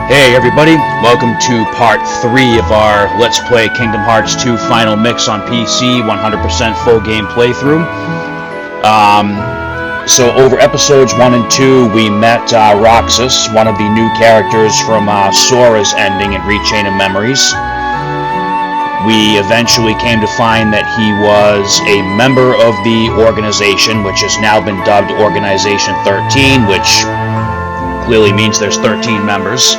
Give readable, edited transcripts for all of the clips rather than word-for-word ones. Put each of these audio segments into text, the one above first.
Hey everybody, welcome to part 3 of our Let's Play Kingdom Hearts 2 Final Mix on PC, 100% full game playthrough. So over episodes 1 and 2, we met Roxas, one of the new characters from Sora's ending in Rechain of Memories. We eventually came to find that he was a member of the organization, which has now been dubbed Organization 13, which clearly means there's 13 members.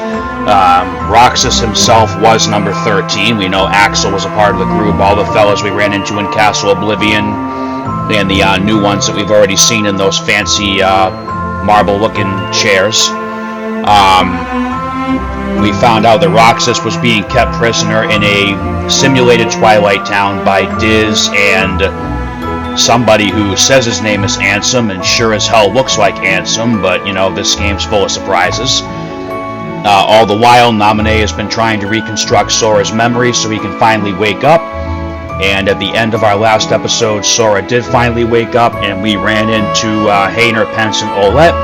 Roxas himself was number 13. We know Axel was a part of the group, all the fellas we ran into in Castle Oblivion, and the new ones that we've already seen in those fancy marble-looking chairs. We found out that Roxas was being kept prisoner in a simulated Twilight town by Diz and somebody who says his name is Ansem and sure as hell looks like Ansem, but you know, this game's full of surprises. All the while, Naminé has been trying to reconstruct Sora's memory so he can finally wake up. And at the end of our last episode, Sora did finally wake up, and we ran into Hayner, Pence, and Olette,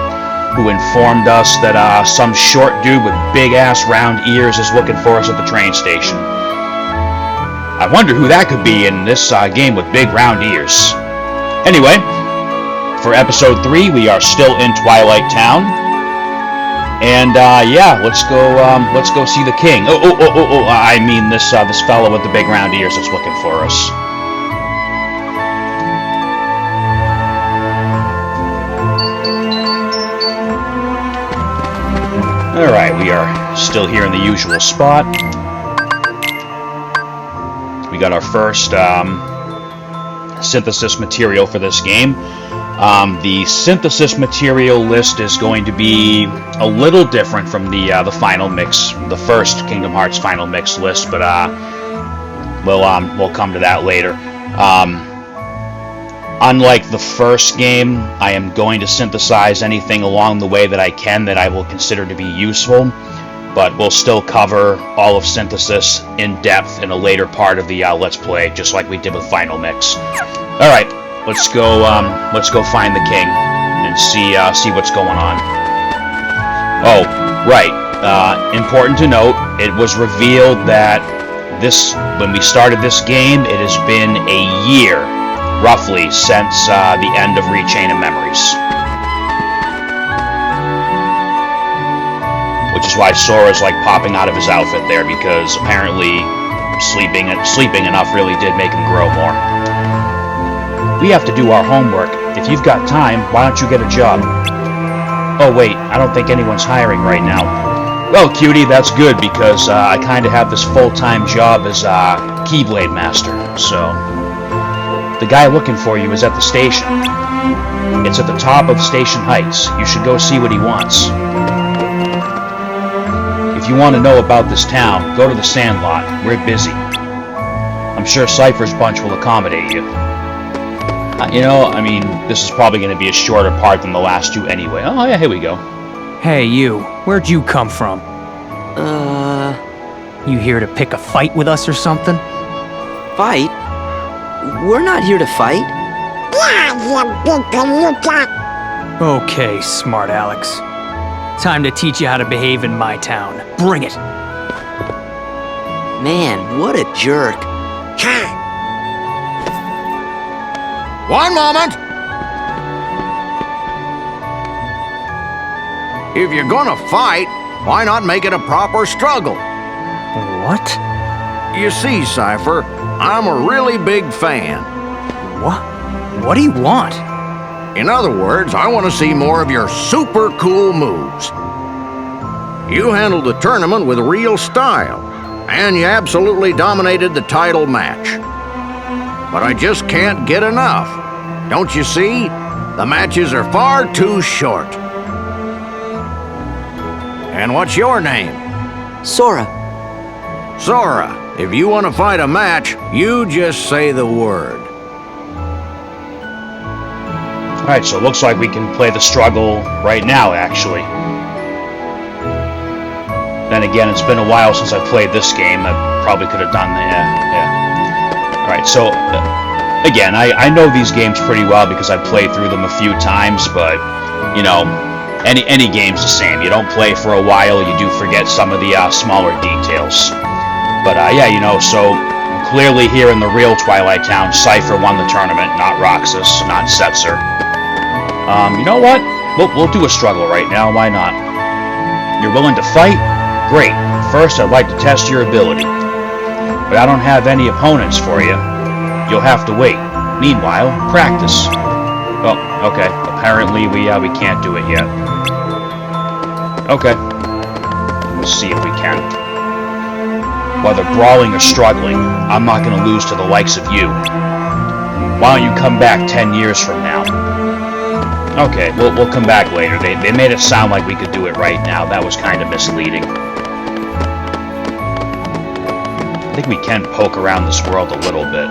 who informed us that some short dude with big-ass round ears is looking for us at the train station. I wonder who that could be in this game with big round ears. Anyway, for episode 3, we are still in Twilight Town. And yeah, let's go see the king. I mean this fellow with the big round ears that's looking for us. All right, we are still here in the usual spot. We got our first synthesis material for this game. The synthesis material list is going to be a little different from the final mix, the first Kingdom Hearts final mix list, but we'll come to that later. Unlike the first game, I am going to synthesize anything along the way that I can that I will consider to be useful, but we'll still cover all of synthesis in depth in a later part of the Let's Play, just like we did with final mix. All right. Let's go find the king and see what's going on. Oh, right. Important to note, it was revealed that when we started this game, it has been a year, roughly, since the end of Rechain of Memories. Which is why Sora's like popping out of his outfit there, because apparently sleeping enough really did make him grow more. We have to do our homework. If you've got time, why don't you get a job? Oh wait, I don't think anyone's hiring right now. Well, cutie, that's good because I kind of have this full-time job as Keyblade Master, so... The guy looking for you is at the station. It's at the top of Station Heights. You should go see what he wants. If you want to know about this town, go to the Sandlot. We're busy. I'm sure Cypher's bunch will accommodate you. You know, I mean, this is probably going to be a shorter part than the last two anyway. Oh, yeah, here we go. Hey, you. Where'd you come from? You here to pick a fight with us or something? Fight? We're not here to fight. Okay, smart Alex. Time to teach you how to behave in my town. Bring it. Man, what a jerk. One moment! If you're gonna fight, why not make it a proper struggle? What? You see, Cypher, I'm a really big fan. What? What do you want? In other words, I want to see more of your super cool moves. You handled the tournament with real style, and you absolutely dominated the title match. But I just can't get enough. Don't you see? The matches are far too short. And what's your name? Sora. Sora, if you want to fight a match, you just say the word. Alright, so it looks like we can play the struggle right now, actually. Then again, it's been a while since I played this game. I probably could have done that, yeah. Alright, so, again, I know these games pretty well because I played through them a few times, but, you know, Any game's the same. You don't play for a while, you do forget some of the smaller details. But yeah, you know, so clearly here in the real Twilight Town, Cypher won the tournament, not Roxas, not Setzer. You know what? We'll do a struggle right now, why not? You're willing to fight? Great. First, I'd like to test your ability. But I don't have any opponents for you. You'll have to wait. Meanwhile, practice. Oh, okay. Apparently we can't do it yet. Okay. We'll see if we can. Whether brawling or struggling, I'm not going to lose to the likes of you. Why don't you come back 10 years from now? Okay, we'll come back later. They made it sound like we could do it right now. That was kind of misleading. I think we can poke around this world a little bit.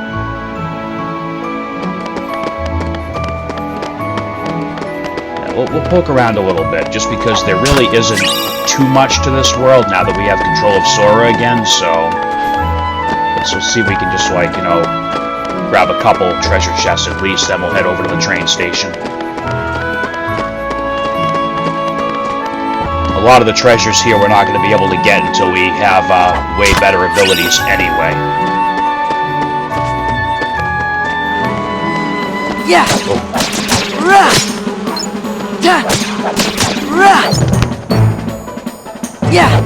Yeah, we'll poke around a little bit, just because there really isn't too much to this world now that we have control of Sora again, so let's see if we can just, like, you know, grab a couple treasure chests at least, then we'll head over to the train station. A lot of the treasures here we're not going to be able to get until we have way better abilities anyway. Yeah. Yeah.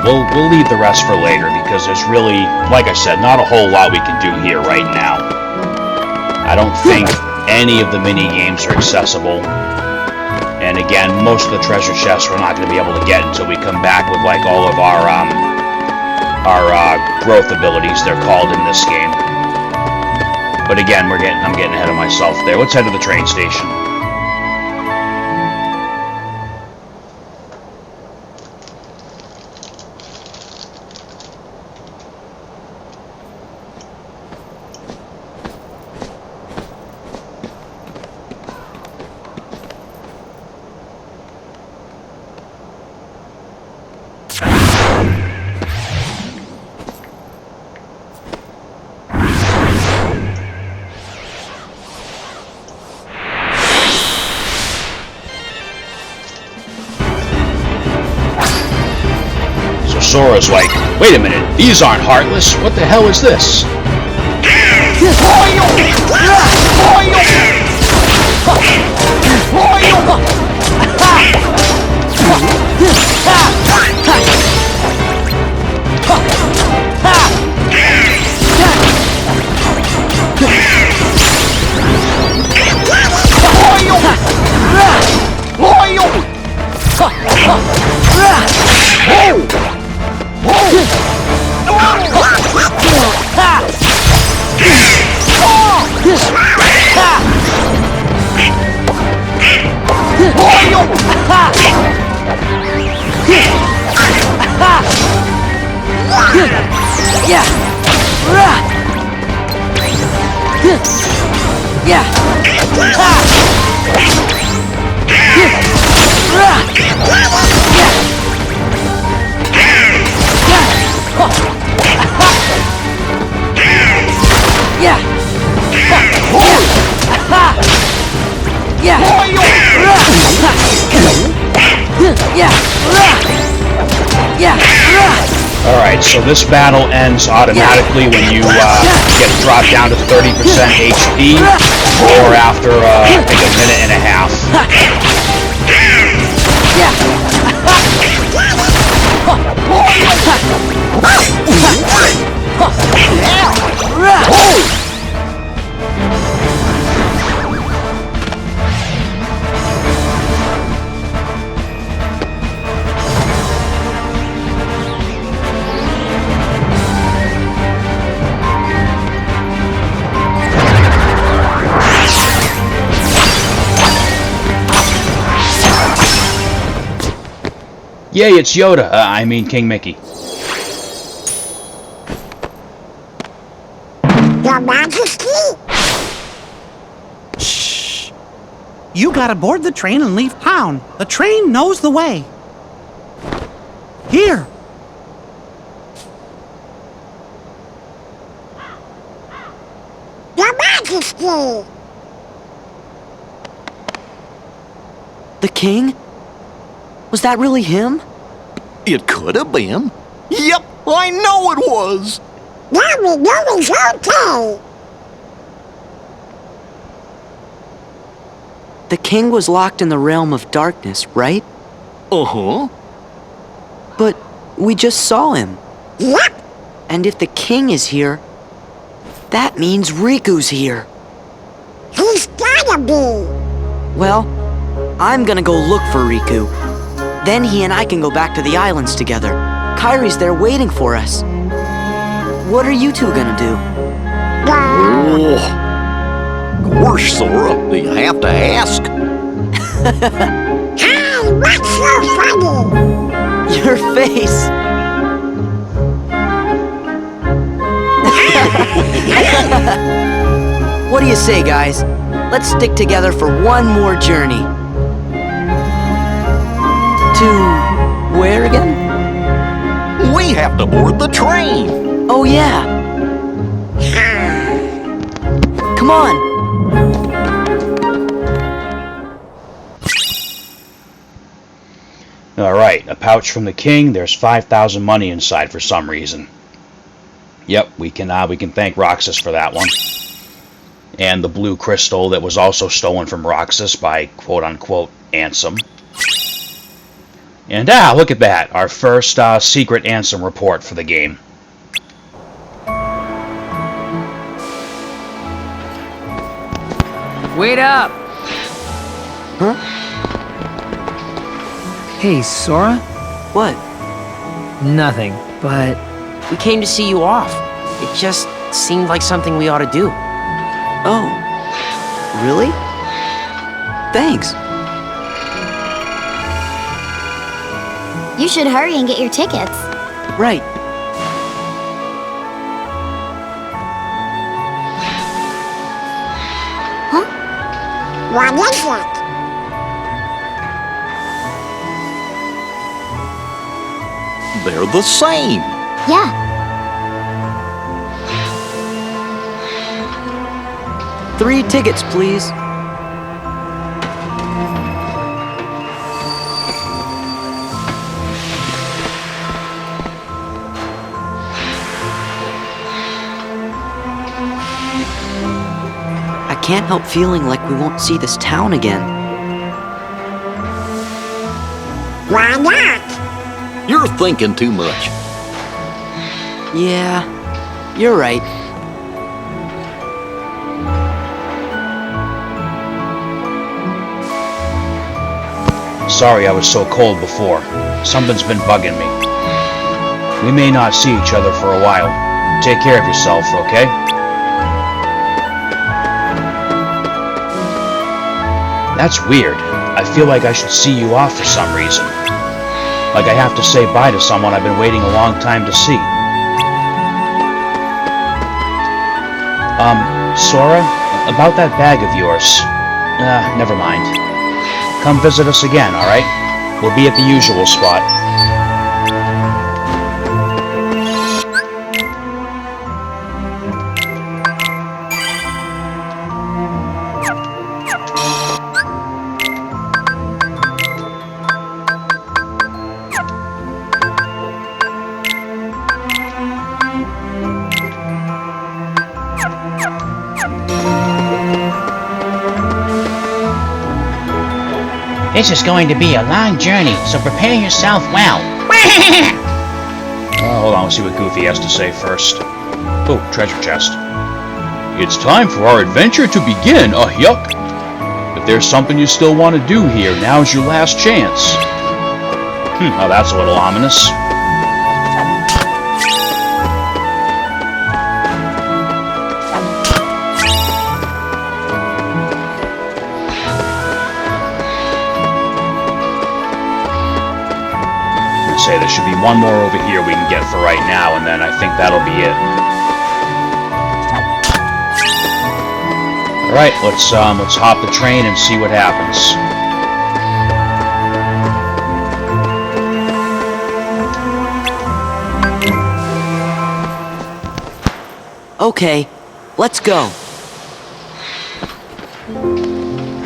We'll leave the rest for later, because there's really, like I said, not a whole lot we can do here right now. I don't think any of the mini-games are accessible. And again, most of the treasure chests we're not going to be able to get until we come back with, like, all of our growth abilities, they're called in this game. But again, I'm getting ahead of myself there. Let's head to the train station. Sora's like, wait a minute, these aren't heartless. What the hell is this? Alright, so this battle ends automatically when you get dropped down to 30% HP, or after, I think, a minute and a half. Yay, it's Yoda. I mean King Mickey. Your Majesty? Shh. You gotta board the train and leave town. The train knows the way. Here. Your Majesty! The king? Was that really him? It could have been. Yep, I know it was. Now we know he's okay. The king was locked in the realm of darkness, right? Uh-huh. But we just saw him. Yep. And if the king is here, that means Riku's here. He's gotta be. Well, I'm gonna go look for Riku. Then he and I can go back to the islands together. Kairi's there waiting for us. What are you two gonna do? Oh. Of course, Sora. You have to ask. Hey, what's so funny? Your face. What do you say, guys? Let's stick together for one more journey. To where again? We have to board the train. Oh, yeah. Come on. Alright, a pouch from the king. There's 5,000 money inside for some reason. Yep, we can thank Roxas for that one. And the blue crystal that was also stolen from Roxas by quote-unquote Ansem. And look at that, our first secret Ansem report for the game. Wait up! Huh? Hey, Sora? What? Nothing, but... We came to see you off. It just seemed like something we ought to do. Oh. Really? Thanks. You should hurry and get your tickets. Right. What is it? They're the same. Yeah, 3 tickets, please. I can't help feeling like we won't see this town again. Why not? You're thinking too much. Yeah, you're right. Sorry I was so cold before. Something's been bugging me. We may not see each other for a while. Take care of yourself, okay? That's weird. I feel like I should see you off for some reason. Like I have to say bye to someone I've been waiting a long time to see. Sora, about that bag of yours. Never mind. Come visit us again, alright? We'll be at the usual spot. This is going to be a long journey, so prepare yourself well. Hold on, let's see what Goofy has to say first. Oh, treasure chest. It's time for our adventure to begin, yuck! If there's something you still want to do here, now's your last chance. Oh, that's a little ominous. say, there should be one more over here we can get for right now, and then I think that'll be it. Alright, let's hop the train and see what happens. Okay, let's go.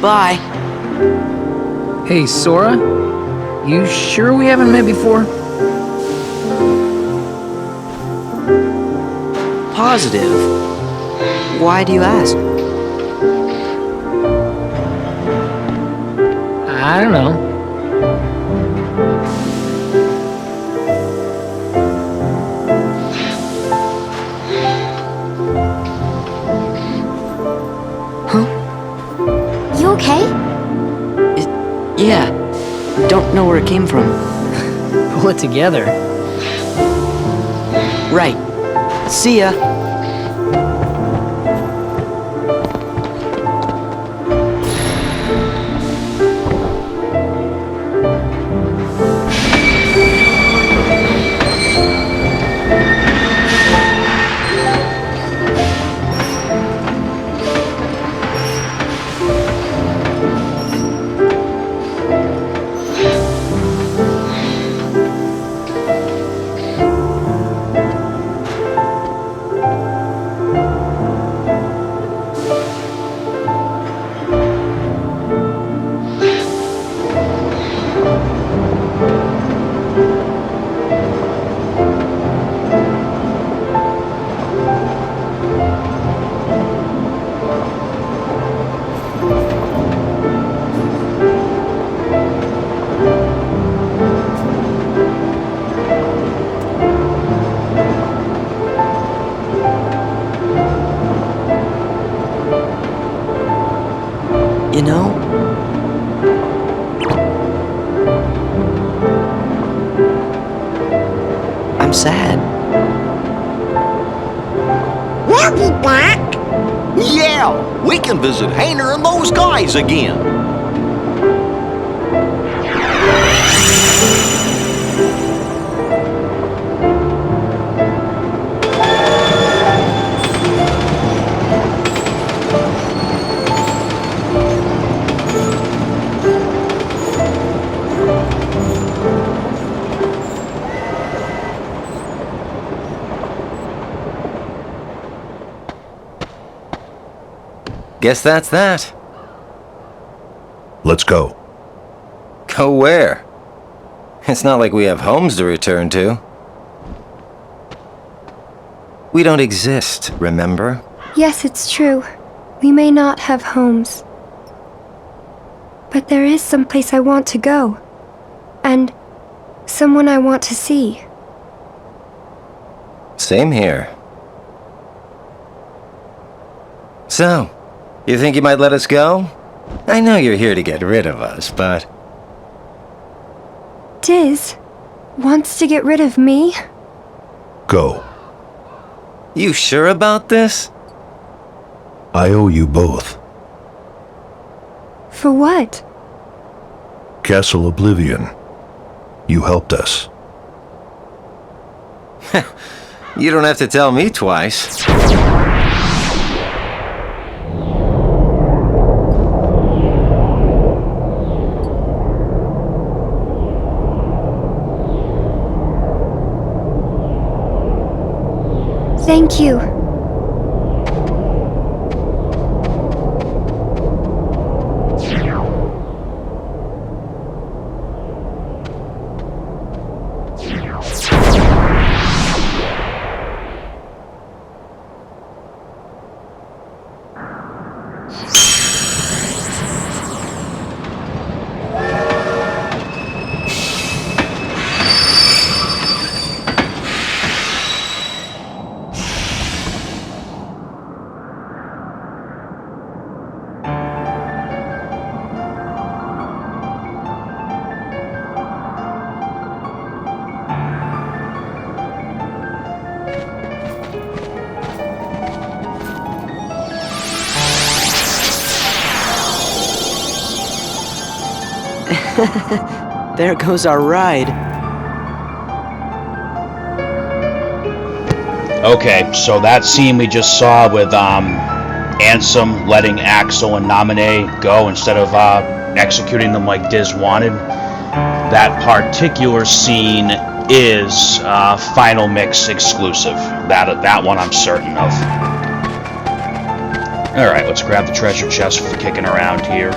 Bye. Hey, Sora? You sure we haven't met before? Positive. Why do you ask? I don't know. You okay? Yeah. Don't know where it came from. Pull it together. Right. See ya. You know, I'm sad. We'll be back. Yeah, we can visit Hayner and those guys again. Guess that's that. Let's go. Go where? It's not like we have homes to return to. We don't exist, remember? Yes, it's true. We may not have homes. But there is someplace I want to go. And someone I want to see. Same here. So, you think you might let us go? I know you're here to get rid of us, but... Diz wants to get rid of me? Go. You sure about this? I owe you both. For what? Castle Oblivion. You helped us. You don't have to tell me twice. Thank you. There goes our ride. Okay, so that scene we just saw with Ansem letting Axel and Naminé go instead of executing them like Diz wanted, that particular scene is Final Mix exclusive. That one I'm certain of. Alright, let's grab the treasure chest for kicking around here.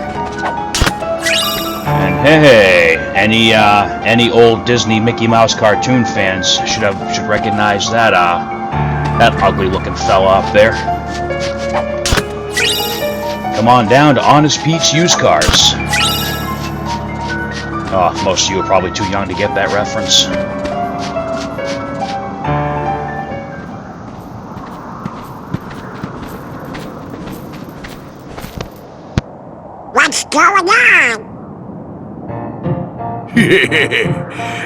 And hey, any old Disney Mickey Mouse cartoon fans should recognize that ugly looking fella up there. Come on down to Honest Pete's Used Cars. Oh, most of you are probably too young to get that reference. What's going on?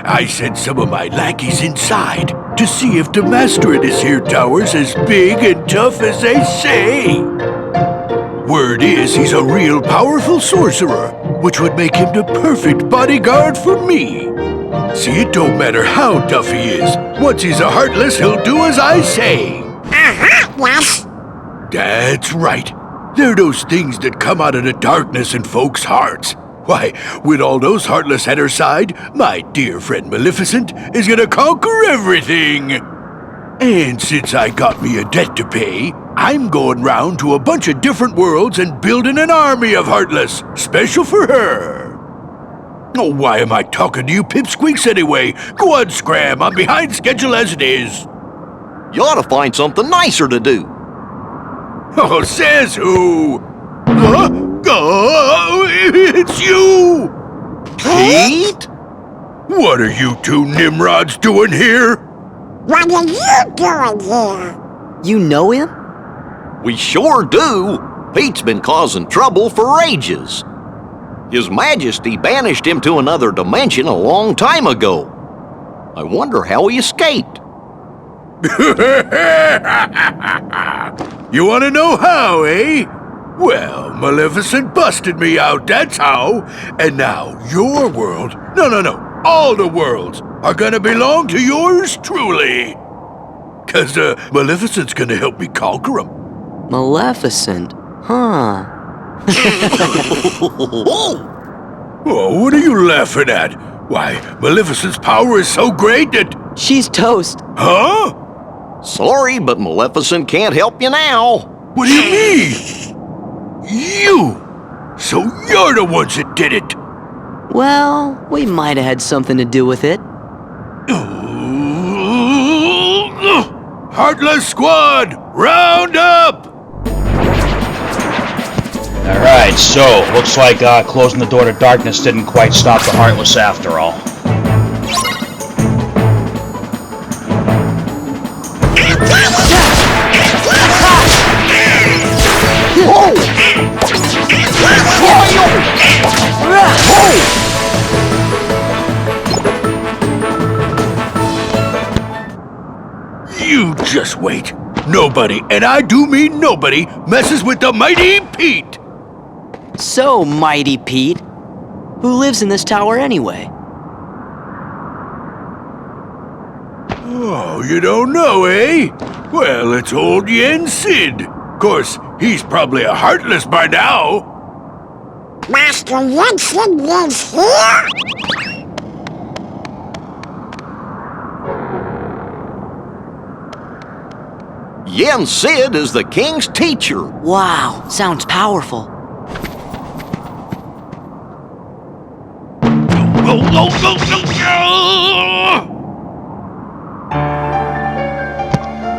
I sent some of my lackeys inside to see if the master in this here tower's as big and tough as they say. Word is he's a real powerful sorcerer, which would make him the perfect bodyguard for me. See, it don't matter how tough he is. Once he's a Heartless, he'll do as I say. Heartless? That's right. They're those things that come out of the darkness in folks' hearts. Why, with all those Heartless at her side, my dear friend Maleficent is gonna conquer everything. And since I got me a debt to pay, I'm going round to a bunch of different worlds and building an army of Heartless, special for her. Oh, why am I talking to you pipsqueaks anyway? Go on, Scram, I'm behind schedule as it is. You ought to find something nicer to do. Oh, says who? Oh, it's you! Pete? What are you two Nimrods doing here? What are you doing here? You know him? We sure do. Pete's been causing trouble for ages. His Majesty banished him to another dimension a long time ago. I wonder how he escaped. You want to know how, eh? Well, Maleficent busted me out, that's how. And now your world, no, all the worlds are gonna belong to yours truly. 'Cause Maleficent's gonna help me conquer them. Maleficent? Huh. Oh, what are you laughing at? Why, Maleficent's power is so great that... She's toast. Huh? Sorry, but Maleficent can't help you now. What do you mean? You! So you're the ones that did it! Well, we might have had something to do with it. Heartless Squad, round up! Alright, so, looks like closing the door to darkness didn't quite stop the Heartless after all. You just wait. Nobody, and I do mean nobody, messes with the mighty Pete! So, mighty Pete. Who lives in this tower anyway? Oh, you don't know, eh? Well, it's old Yen Sid. Of course, he's probably a Heartless by now. Master Yen Sid lives here? Yen Sid is the king's teacher. Wow, sounds powerful.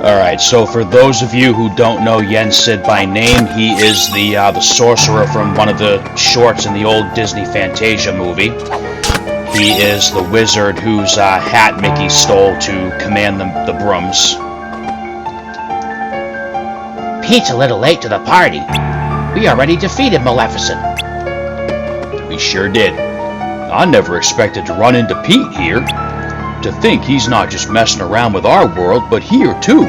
Alright, so for those of you who don't know Yen Sid by name, he is the sorcerer from one of the shorts in the old Disney Fantasia movie. He is the wizard whose hat Mickey stole to command the brooms. Pete's a little late to the party. We already defeated Maleficent. We sure did. I never expected to run into Pete here. To think he's not just messing around with our world, but here too.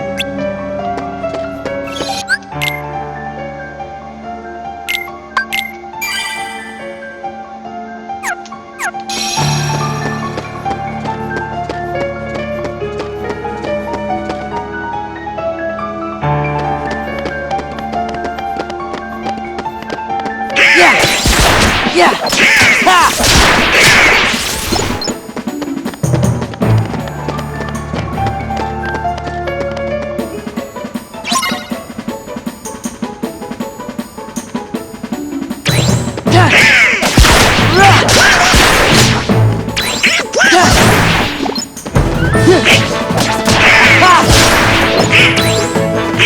Yeah! Ha!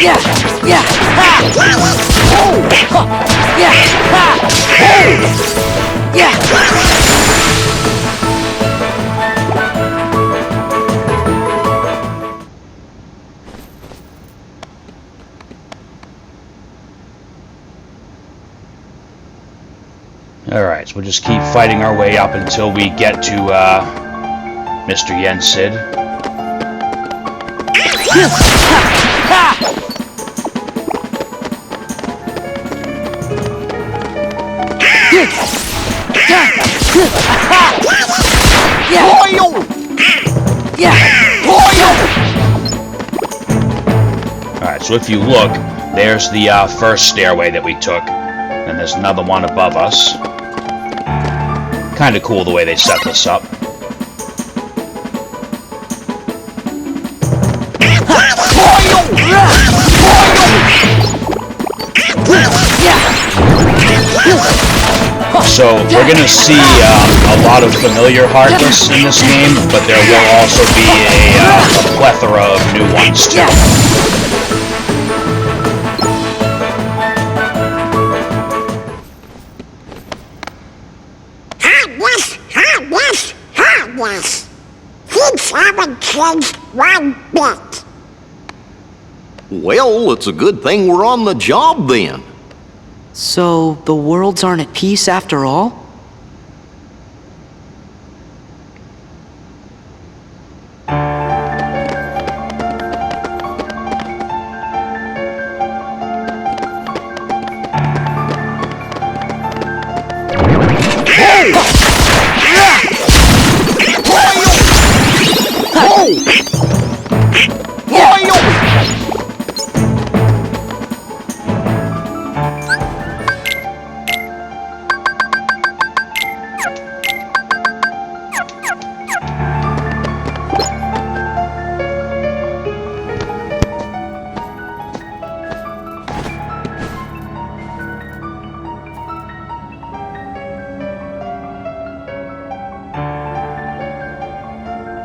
Yeah! Yeah! Ha! Oh! Yeah! Ha! Oh! Yeah! Alright, so we'll just keep fighting our way up until we get to, Mr. Yensid. Alright, so if you look, there's the first stairway that we took, and there's another one above us. Kinda cool the way they set this up. So, we're gonna see a lot of familiar Heartless in this game, but there will also be a plethora of new ones too. Heartless! Things haven't changed one bit. Well, it's a good thing we're on the job then. So, the worlds aren't at peace after all?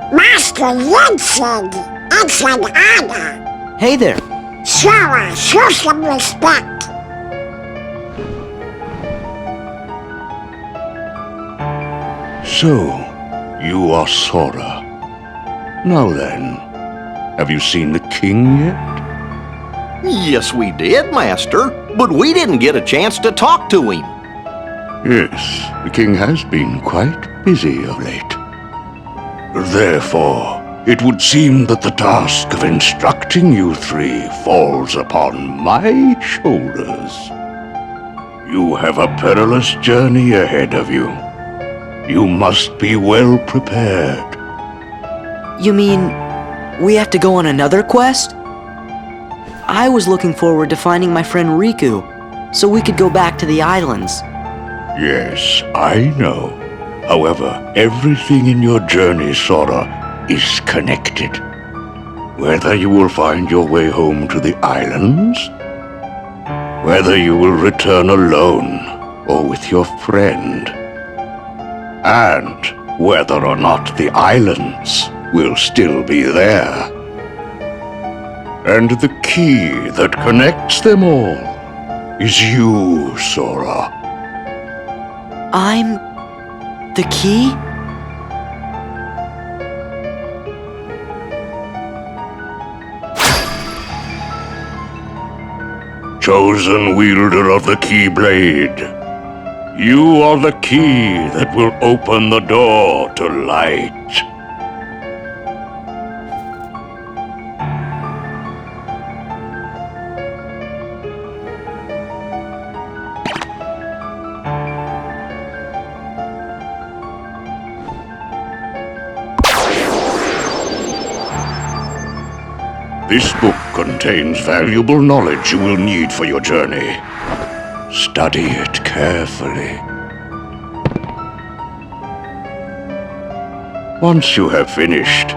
Master Yensid, it's an honor. Hey there. Show some respect. So, you are Sora. Now then, have you seen the king yet? Yes, we did, Master, but we didn't get a chance to talk to him. Yes, the king has been quite busy of late. Therefore, it would seem that the task of instructing you three falls upon my shoulders. You have a perilous journey ahead of you. You must be well prepared. You mean, we have to go on another quest? I was looking forward to finding my friend Riku, so we could go back to the islands. Yes, I know. However, everything in your journey, Sora, is connected. Whether you will find your way home to the islands, whether you will return alone or with your friend, and whether or not the islands will still be there. And the key that connects them all is you, Sora. I'm the key? Chosen wielder of the Keyblade, you are the key that will open the door to light. This book contains valuable knowledge you will need for your journey. Study it carefully. Once you have finished,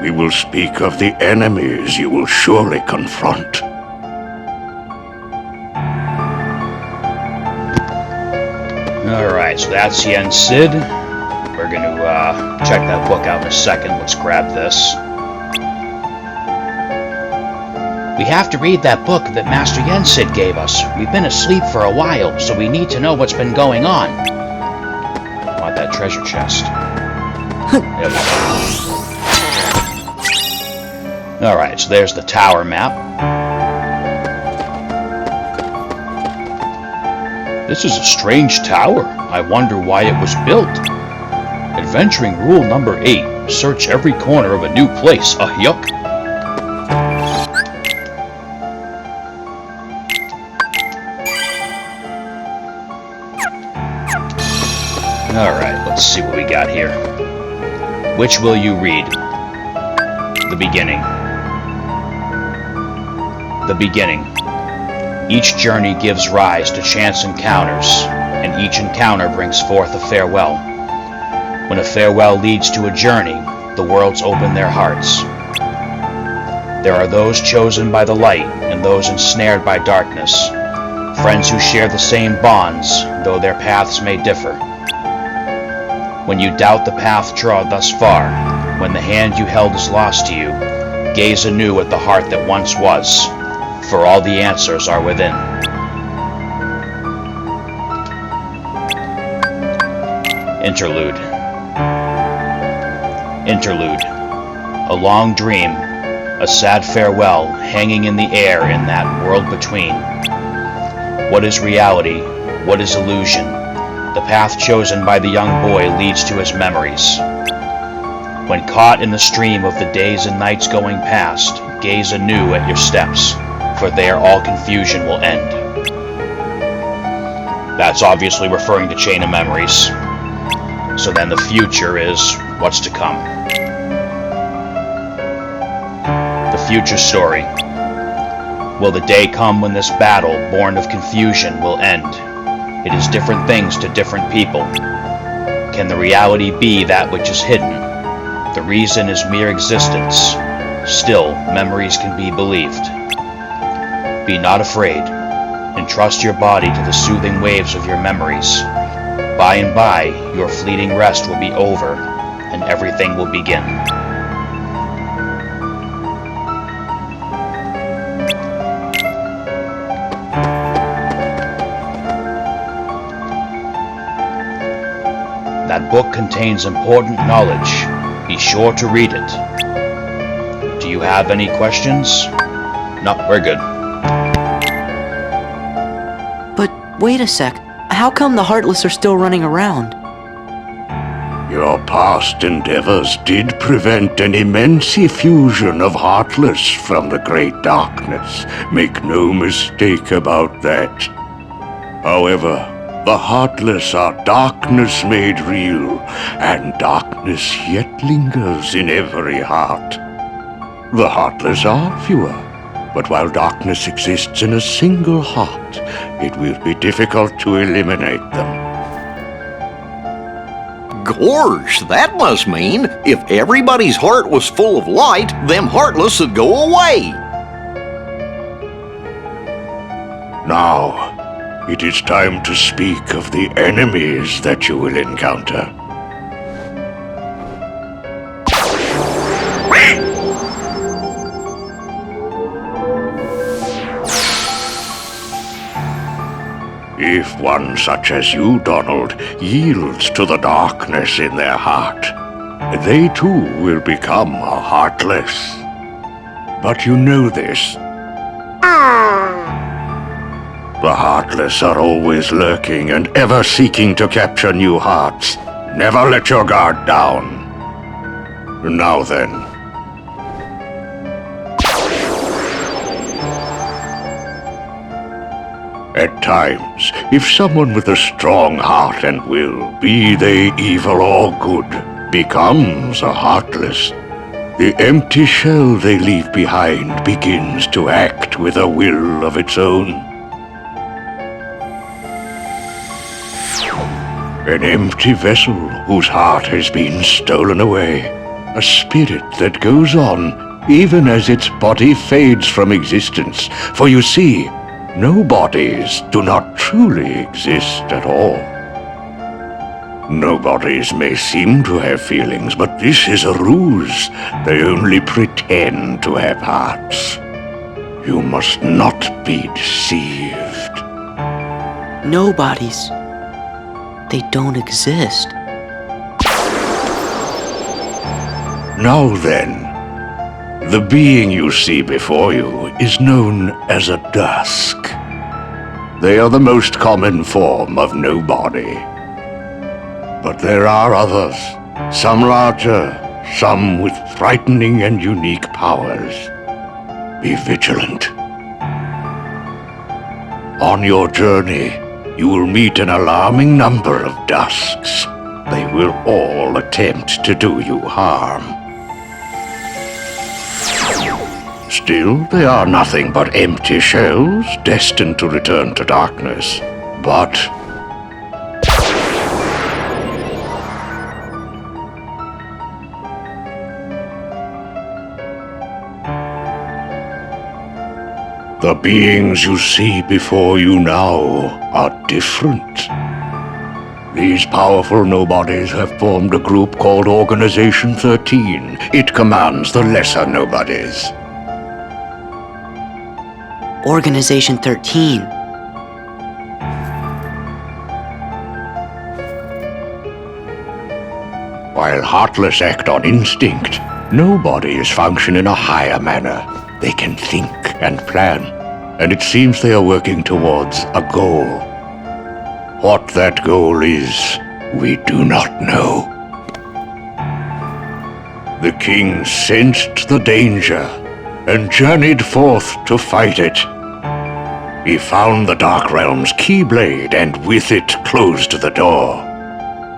we will speak of the enemies you will surely confront. Alright, so that's Yen Sid. We're going to check that book out in a second. Let's grab this. We have to read that book that Master Yen Sid gave us. We've been asleep for a while, so we need to know what's been going on. I want that treasure chest. There we go. Alright, so there's the tower map. This is a strange tower. I wonder why it was built. Adventuring rule number 8. Search every corner of a new place. Yuck. Alright, let's see what we got here. Which will you read? The beginning. The beginning. Each journey gives rise to chance encounters, and each encounter brings forth a farewell. When a farewell leads to a journey, the worlds open their hearts. There are those chosen by the light, and those ensnared by darkness. Friends who share the same bonds, though their paths may differ. When you doubt the path trod thus far, when the hand you held is lost to you, gaze anew at the heart that once was, for all the answers are within. Interlude. Interlude. A long dream, a sad farewell hanging in the air in that world between. What is reality? What is illusion? The path chosen by the young boy leads to his memories. When caught in the stream of the days and nights going past, gaze anew at your steps, for there all confusion will end. That's obviously referring to Chain of Memories. So then the future is what's to come. The future story. Will the day come when this battle, born of confusion, will end? It is different things to different people. Can the reality be that which is hidden? The reason is mere existence. Still, memories can be believed. Be not afraid. Entrust your body to the soothing waves of your memories. By and by, your fleeting rest will be over, and everything will begin. That book contains important knowledge. Be sure to read it. Do you have any questions? No, we're good. But wait a sec. How come the Heartless are still running around? Your past endeavors did prevent an immense effusion of Heartless from the Great Darkness. Make no mistake about that. However, the Heartless are darkness made real, and darkness yet lingers in every heart. The Heartless are fewer, but while darkness exists in a single heart, it will be difficult to eliminate them. Gorge, that must mean if everybody's heart was full of light, them Heartless would go away. Now, it is time to speak of the enemies that you will encounter. If one such as you, Donald, yields to the darkness in their heart, they too will become a Heartless. But you know this. The Heartless are always lurking and ever seeking to capture new hearts. Never let your guard down. Now then. At times, if someone with a strong heart and will, be they evil or good, becomes a Heartless, the empty shell they leave behind begins to act with a will of its own. An empty vessel whose heart has been stolen away. A spirit that goes on even as its body fades from existence. For you see, no bodies do not truly exist at all. Nobodies may seem to have feelings, but this is a ruse. They only pretend to have hearts. You must not be deceived. Nobodies. They don't exist. Now then, the being you see before you is known as a dusk. They are the most common form of nobody. But there are others, some larger, some with frightening and unique powers. Be vigilant. On your journey, you will meet an alarming number of dusks. They will all attempt to do you harm. Still, they are nothing but empty shells destined to return to darkness. But the beings you see before you now are different. These powerful nobodies have formed a group called Organization 13. It commands the lesser nobodies. Organization 13. While Heartless act on instinct, nobodies function in a higher manner. They can think and plan, and it seems they are working towards a goal. What that goal is, we do not know. The king sensed the danger and journeyed forth to fight it. He found the Dark Realm's Keyblade and with it closed the door.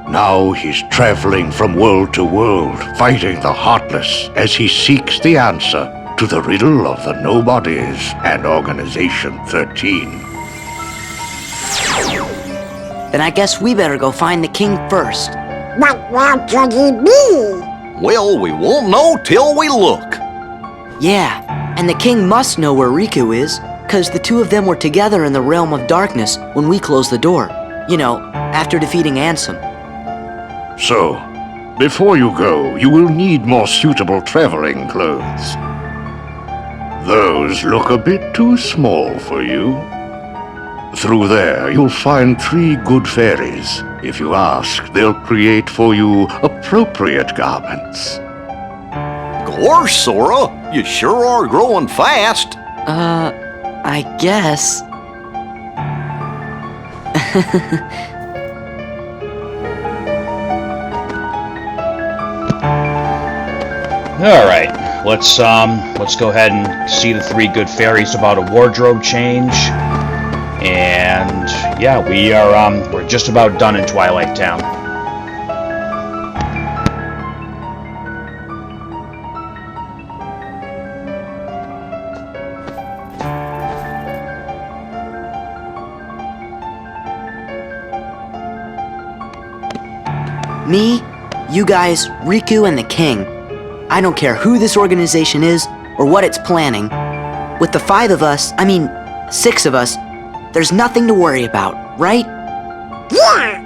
Now he's traveling from world to world, fighting the Heartless as he seeks the answer to the riddle of the Nobodies and Organization 13. Then I guess we better go find the king first. But where could he be? Well, we won't know till we look. Yeah, and the king must know where Riku is, 'cause the two of them were together in the Realm of Darkness when we closed the door. You know, after defeating Ansem. So, before you go, you will need more suitable traveling clothes. Those look a bit too small for you. Through there, you'll find 3 good fairies. If you ask, they'll create for you appropriate garments. Gosh, Sora, you sure are growing fast. I guess. All right, let's go ahead and see the 3 good fairies about a wardrobe change. And yeah, we're just about done in Twilight Town. Me, you guys, Riku, and the king. I don't care who this organization is or what it's planning. With the 5 of us, 6 of us, there's nothing to worry about, right? Yeah!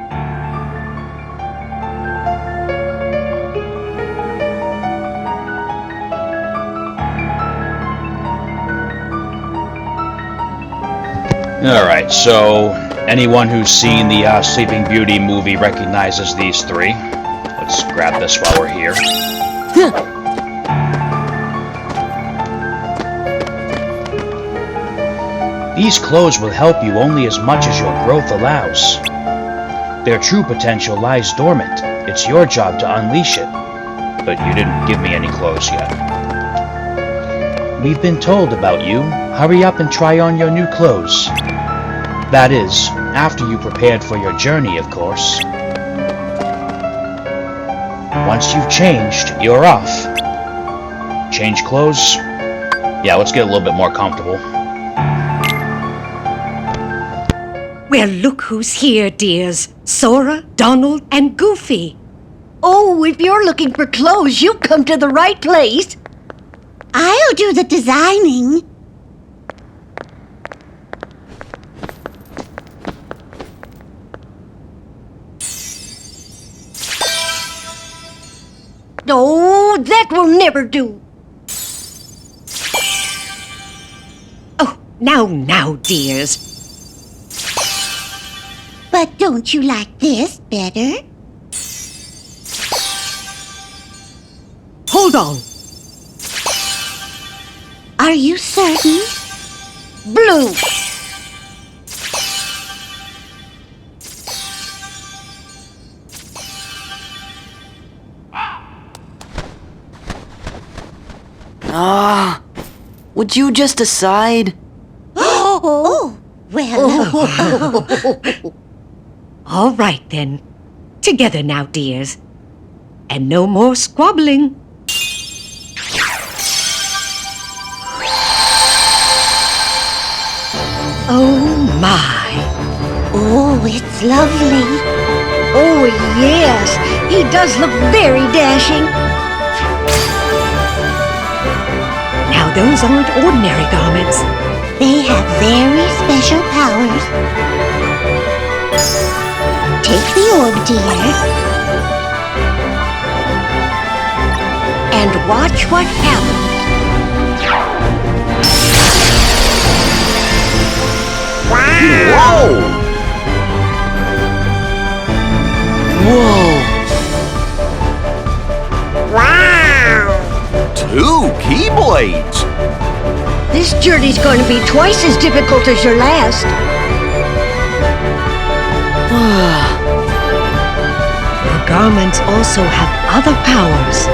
Alright, so anyone who's seen the Sleeping Beauty movie recognizes these 3. Let's grab this while we're here. These clothes will help you only as much as your growth allows. Their true potential lies dormant. It's your job to unleash it. But you didn't give me any clothes yet. We've been told about you. Hurry up and try on your new clothes. That is, after you prepared for your journey, of course. Once you've changed, you're off. Change clothes? Yeah, let's get a little bit more comfortable. Well, look who's here, dears. Sora, Donald, and Goofy. Oh, if you're looking for clothes, you've come to the right place. I'll do the designing. No, that will never do. Oh, now, dears. But don't you like this better? Hold on. Are you certain? Blue. Would you just decide? Oh, well. All right, then. Together now, dears. And no more squabbling. Oh, my. Oh, it's lovely. Oh, yes. He does look very dashing. Now, those aren't ordinary garments. They have very special powers. Take the orb, dear. And watch what happens. Whoa! Whoa! Wow! 2 Keyblades! This journey's going to be twice as difficult as your last. Your garments also have other powers.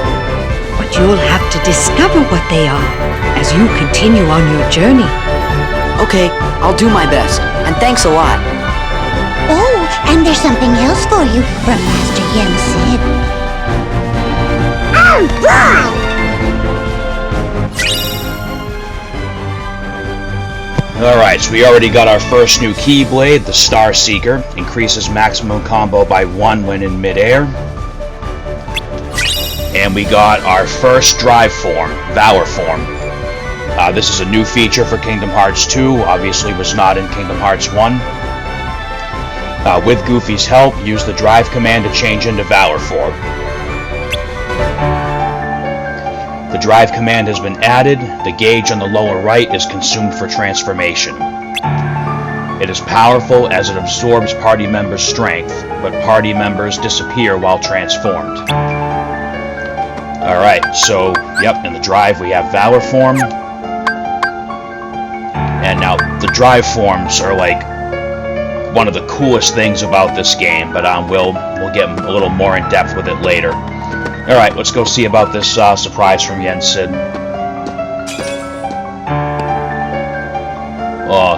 But you'll have to discover what they are as you continue on your journey. Okay, I'll do my best. And thanks a lot. Oh, and there's something else for you from Master Yen Sid. Oh, boy! Alright, so we already got our first new Keyblade, the Star Seeker. Increases maximum combo by 1 when in midair. And we got our first drive form, Valor form. This is a new feature for Kingdom Hearts 2, obviously was not in Kingdom Hearts 1. With Goofy's help, use the drive command to change into Valor form. The drive command has been added. The gauge on the lower right is consumed for transformation. It is powerful as it absorbs party members' strength, but party members disappear while transformed. Alright, so, yep, in the drive we have Valor form. And now, the drive forms are like one of the coolest things about this game, but we'll get a little more in depth with it later. Alright, let's go see about this surprise from Yen Sid.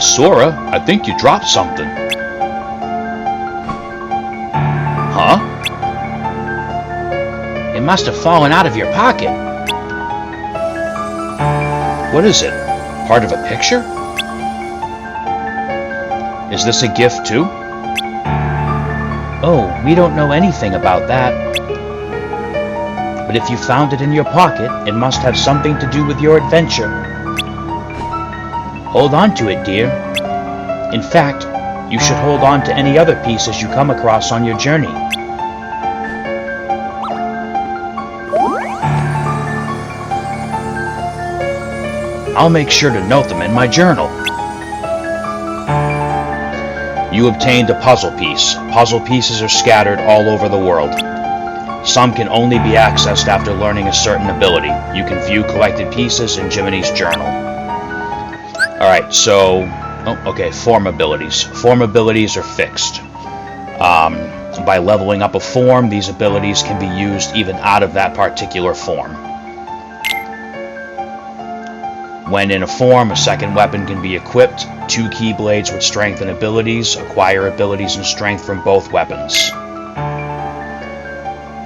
Sora, I think you dropped something. Huh? It must have fallen out of your pocket. What is it? Part of a picture? Is this a gift too? Oh, we don't know anything about that. But if you found it in your pocket, it must have something to do with your adventure. Hold on to it, dear. In fact, you should hold on to any other pieces you come across on your journey. I'll make sure to note them in my journal. You obtained a puzzle piece. Puzzle pieces are scattered all over the world. Some can only be accessed after learning a certain ability. You can view collected pieces in Jiminy's journal. Alright, so... Oh, okay, form abilities. Form abilities are fixed. By leveling up a form, these abilities can be used even out of that particular form. When in a form, a second weapon can be equipped. 2 Keyblades with strength and abilities acquire abilities and strength from both weapons.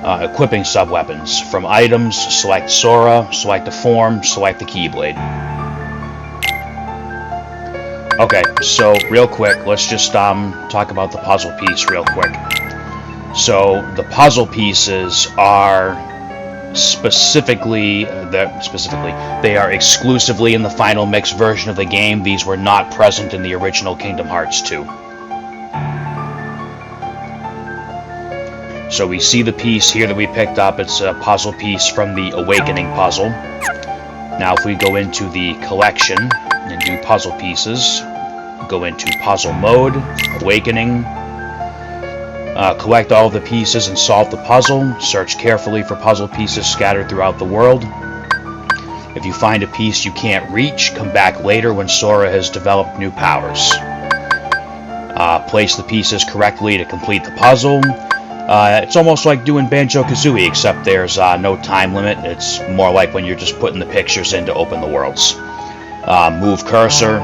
Equipping sub-weapons. From items, select Sora, select a form, select the Keyblade. Okay, so real quick, let's just talk about the puzzle piece real quick. So the puzzle pieces are they are exclusively in the final mix version of the game. These were not present in the original Kingdom Hearts 2. So we see the piece here that we picked up. It's a puzzle piece from the Awakening puzzle. Now if we go into the collection and do puzzle pieces, go into puzzle mode, Awakening, collect all of the pieces and solve the puzzle. Search carefully for puzzle pieces scattered throughout the world. If you find a piece you can't reach, come back later when Sora has developed new powers. Place the pieces correctly to complete the puzzle. It's almost like doing Banjo-Kazooie, except there's no time limit. It's more like when you're just putting the pictures in to open the worlds. Move cursor.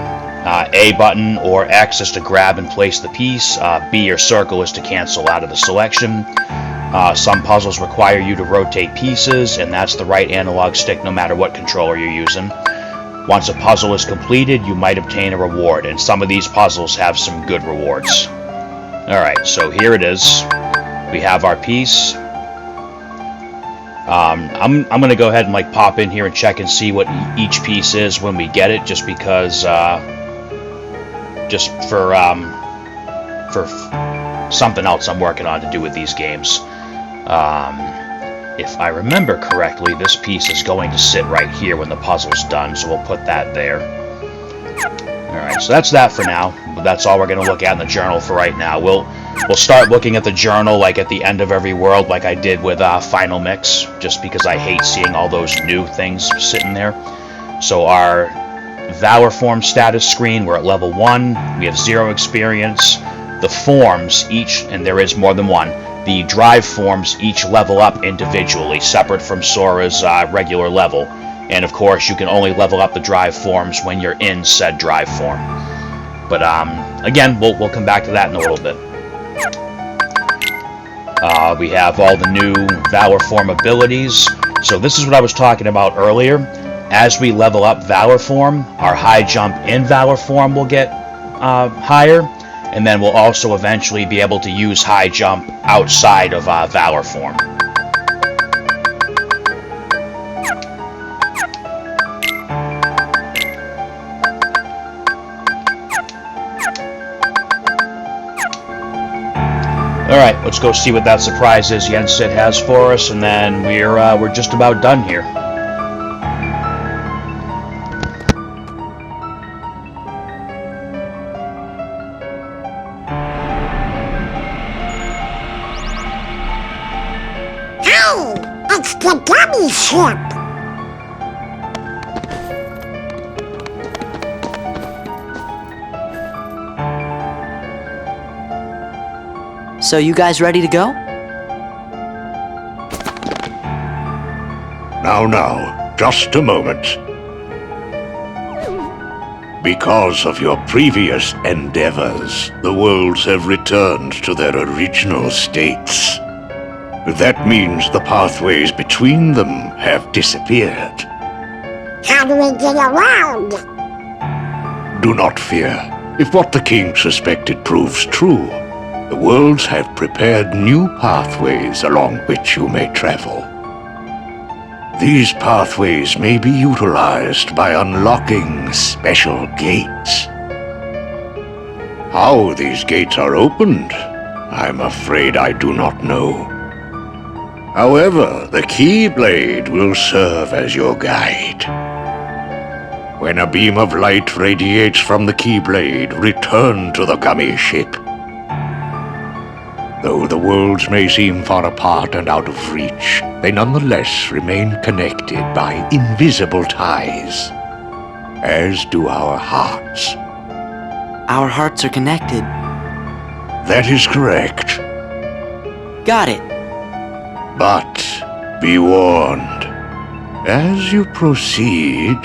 A button or X is to grab and place the piece. B or circle is to cancel out of the selection. Some puzzles require you to rotate pieces, and that's the right analog stick no matter what controller you're using. Once a puzzle is completed, you might obtain a reward, and some of these puzzles have some good rewards. Alright, so here it is. We have our piece. I'm going to go ahead and pop in here and check and see what each piece is when we get it, just because... just for something else I'm working on to do with these games. If I remember correctly, this piece is going to sit right here when the puzzle's done, so we'll put that there. Alright, so that's that for now. But that's all we're going to look at in the journal for right now. We'll start looking at the journal at the end of every world, like I did with Final Mix, just because I hate seeing all those new things sitting there. So our Valor Form status screen, we're at level 1, we have 0 experience. The forms each, and there is more than one, the drive forms each level up individually, separate from Sora's regular level. And of course, you can only level up the drive forms when you're in said drive form. But again, we'll come back to that in a little bit. We have all the new Valor Form abilities. So this is what I was talking about earlier. As we level up Valor Form, our high jump in Valor Form will get higher, and then we'll also eventually be able to use high jump outside of Valor Form. Alright, let's go see what that surprise is Yensid has for us, and then we're just about done here. It's the dummy ship! So you guys ready to go? Now, just a moment. Because of your previous endeavors, the worlds have returned to their original states. That means the pathways between them have disappeared. How do we get around? Do not fear. If what the king suspected proves true, the worlds have prepared new pathways along which you may travel. These pathways may be utilized by unlocking special gates. How these gates are opened, I'm afraid I do not know. However, the Keyblade will serve as your guide. When a beam of light radiates from the Keyblade, return to the gummy ship. Though the worlds may seem far apart and out of reach, they nonetheless remain connected by invisible ties, as do our hearts. Our hearts are connected. That is correct. Got it. But be warned, as you proceed,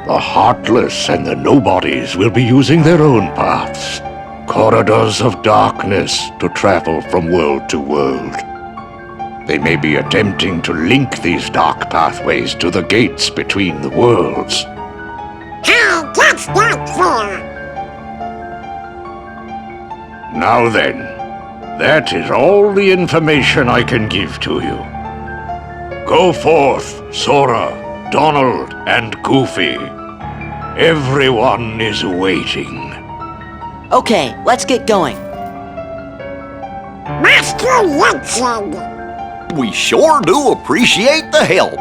the Heartless and the Nobodies will be using their own paths, corridors of darkness to travel from world to world. They may be attempting to link these dark pathways to the gates between the worlds. Hey, that's not fair! Now then, that is all the information I can give to you. Go forth, Sora, Donald, and Goofy. Everyone is waiting. Okay, let's get going. Master Yensid! We sure do appreciate the help.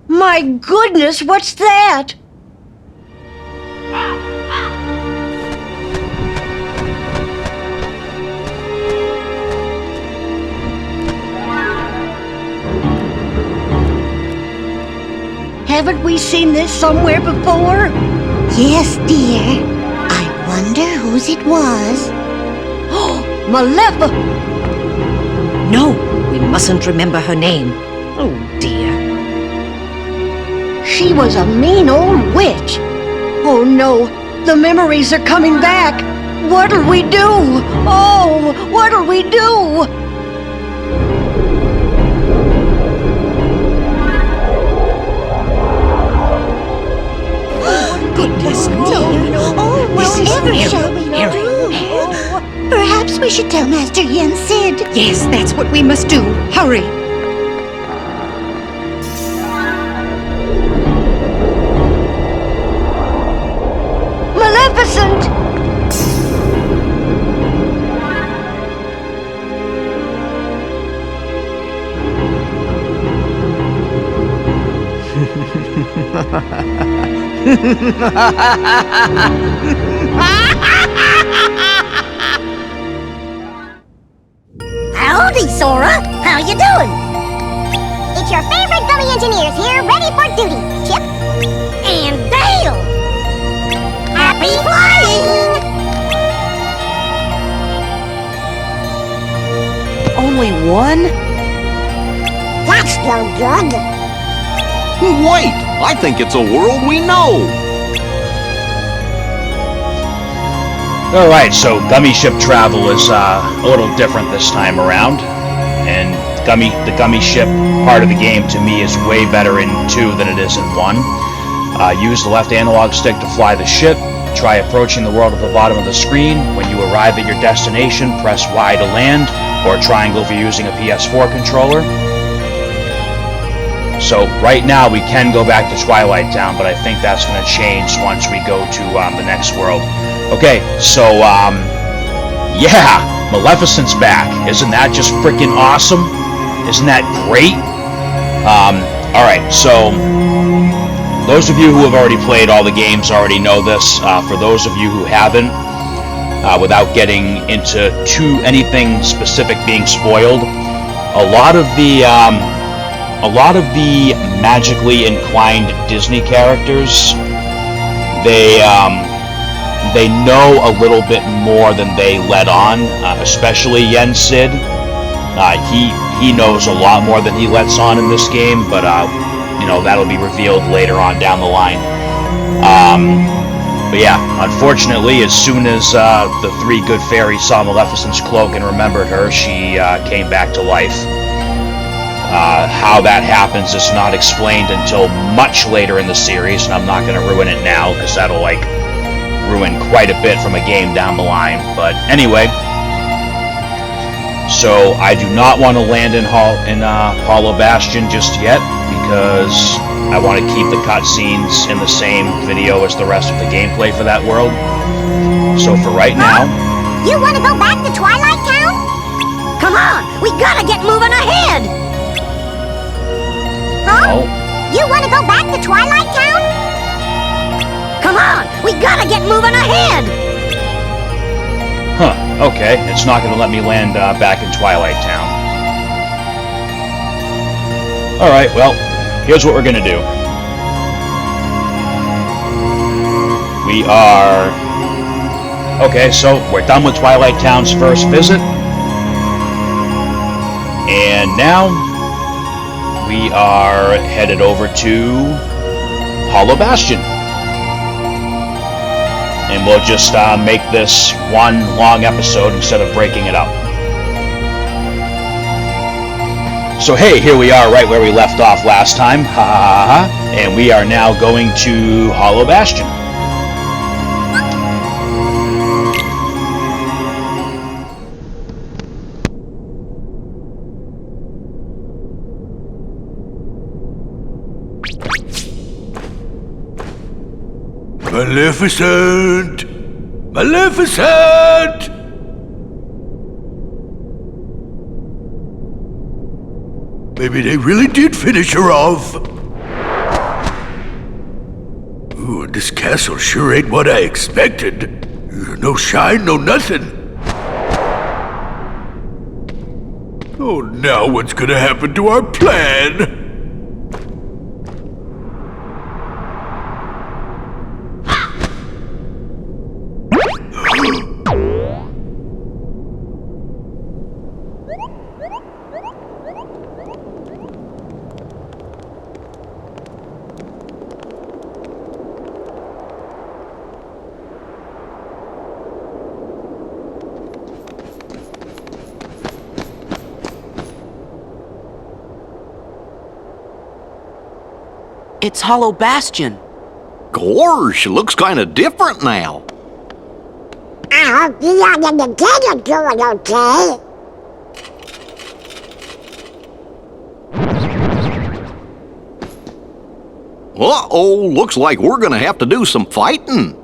My goodness, what's that? Haven't we seen this somewhere before? Yes, dear. I wonder whose it was. Oh, Malefa! No, we mustn't remember her name. Oh, dear. She was a mean old witch. Oh, no. The memories are coming back. What'll we do? Oh, what'll we do? Goodness me. Oh, whatever shall we do? Perhaps we should tell Master Yensid. Yes, that's what we must do. Hurry. Maleficent! Howdy, Sora. How you doing? It's your favorite gummy engineers here, ready for duty. Chip And Dale! Happy flying! Only one? That's no good. Wait, I think it's a world we know. Alright, so gummy ship travel is a little different this time around. And the gummy ship part of the game to me is way better in 2 than it is in 1. Use the left analog stick to fly the ship. Try approaching the world at the bottom of the screen. When you arrive at your destination, press Y to land, or triangle if you're using a PS4 controller. So right now we can go back to Twilight Town, but I think that's going to change once we go to the next world. Okay, so yeah, Maleficent's back. Isn't that just freaking awesome? Isn't that great? Alright, so those of you who have already played all the games already know this. For those of you who haven't, without getting into anything specific being spoiled, a lot of the magically inclined Disney characters, they know a little bit more than they let on, especially Yensid. He knows a lot more than he lets on in this game, but you know, that'll be revealed later on down the line. But yeah, unfortunately, as soon as the 3 good fairies saw Maleficent's cloak and remembered her, she came back to life. How that happens is not explained until much later in the series, and I'm not going to ruin it now, because that'll, like, ruin quite a bit from a game down the line. But anyway, so I do not want to land in Hollow Bastion just yet, because I want to keep the cutscenes in the same video as the rest of the gameplay for that world. So for right now... You want to go back to Twilight Town? Come on, we gotta get moving ahead! Huh? Oh. You want to go back to Twilight Town? Come on, we gotta get moving ahead! Huh, okay. It's not going to let me land back in Twilight Town. Alright, well, here's what we're going to do. We are... Okay, so we're done with Twilight Town's first visit. And now we are headed over to Hollow Bastion. And we'll just make this one long episode instead of breaking it up. So hey, here we are right where we left off last time. Ha ha ha ha. And we are now going to Hollow Bastion. Maleficent! Maleficent! Maybe they really did finish her off. Ooh, this castle sure ain't what I expected. No shine, no nothing. Oh, now what's gonna happen to our plan? It's Hollow Bastion. Gorge, looks kind of different now. I hope you and the kid are doing okay. Uh-oh, looks like we're gonna have to do some fighting.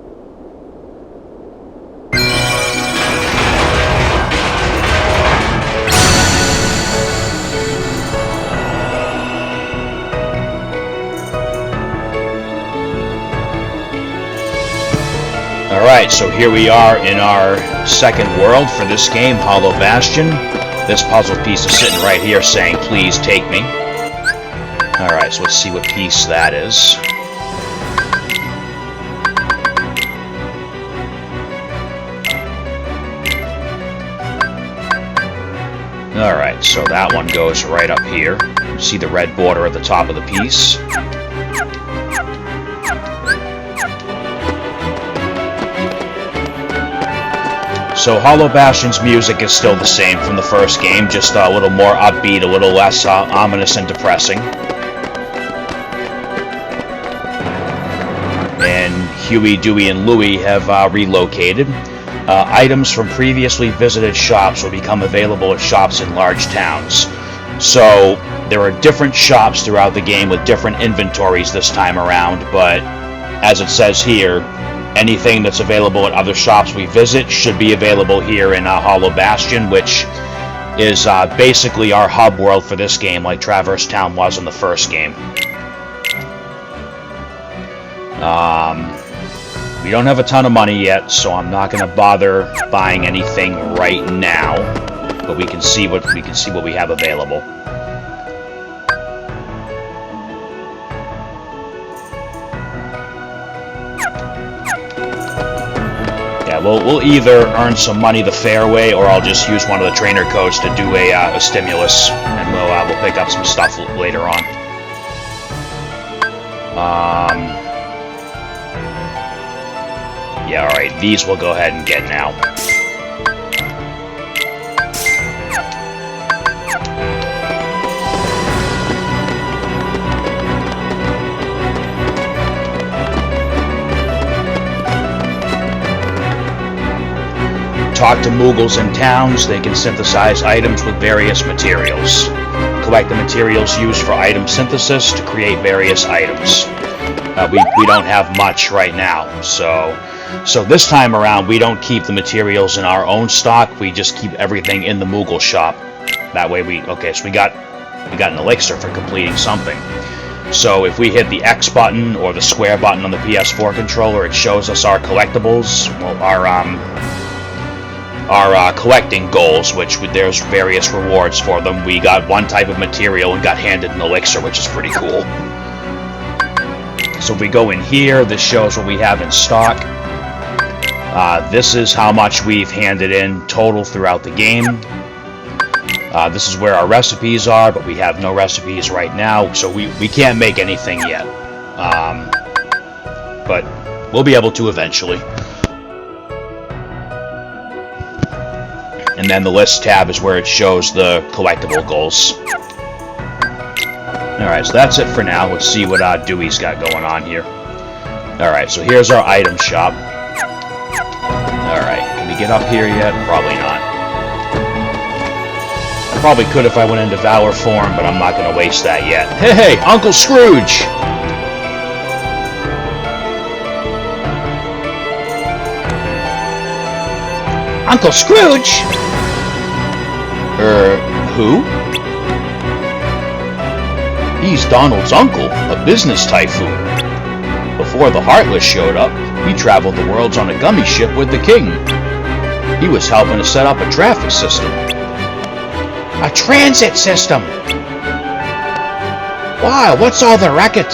Alright, so here we are in our second world for this game, Hollow Bastion. This puzzle piece is sitting right here saying, please take me. Alright, so let's see what piece that is. Alright, so that one goes right up here. See the red border at the top of the piece. So Hollow Bastion's music is still the same from the first game, just a little more upbeat, a little less ominous and depressing. And Huey, Dewey, and Louie have relocated. Items from previously visited shops will become available at shops in large towns. So there are different shops throughout the game with different inventories this time around, but as it says here, anything that's available at other shops we visit should be available here in Hollow Bastion, which is basically our hub world for this game, like Traverse Town was in the first game. We don't have a ton of money yet, so I'm not going to bother buying anything right now, but we can see what we have available. We'll either earn some money the fair way, or I'll just use one of the trainer codes to do a stimulus, and we'll pick up some stuff later on. Yeah, alright, these we'll go ahead and get now. Talk to Moogles in towns. They can synthesize items with various materials. Collect the materials used for item synthesis to create various items. We don't have much right now, so this time around we don't keep the materials in our own stock. We just keep everything in the Moogle shop. That way so we got an elixir for completing something. So if we hit the X button or the square button on the PS4 controller, it shows us our collectibles, our collecting goals, which there's various rewards for them. We got one type of material and got handed an elixir, which is pretty cool. So if we go in here, this shows what we have in stock. This is how much we've handed in total throughout the game. This is where our recipes are, but we have no recipes right now, so we can't make anything yet. But we'll be able to eventually. And then the list tab is where it shows the collectible goals. Alright, so that's it for now. Let's see what Dewey's got going on here. Alright, so here's our item shop. Alright, can we get up here yet? Probably not. I probably could if I went into Valor form, but I'm not going to waste that yet. Hey, Uncle Scrooge! Uncle Scrooge? Who? He's Donald's uncle, a business typhoon. Before the Heartless showed up, he traveled the worlds on a gummy ship with the king. He was helping to set up a traffic system. A transit system. Why, what's all the racket?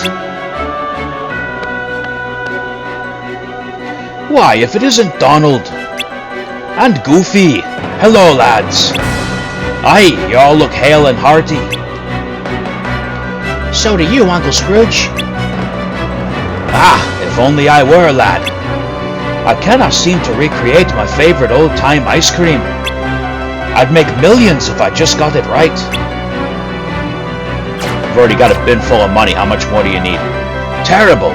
Why, if it isn't Donald and Goofy. Hello, lads. Aye, you all look hale and hearty. So do you, Uncle Scrooge. Ah, if only I were, lad. I cannot seem to recreate my favorite old-time ice cream. I'd make millions if I just got it right. You've already got a bin full of money. How much more do you need? Terrible.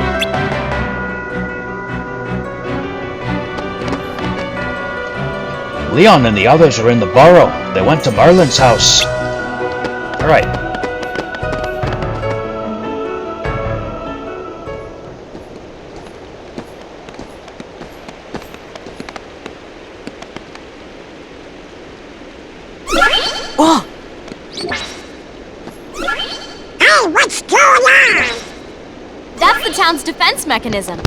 Leon and the others are in the burrow. They went to Merlin's house. Alright. Oh! Hey, what's going on? That's the town's defense mechanism.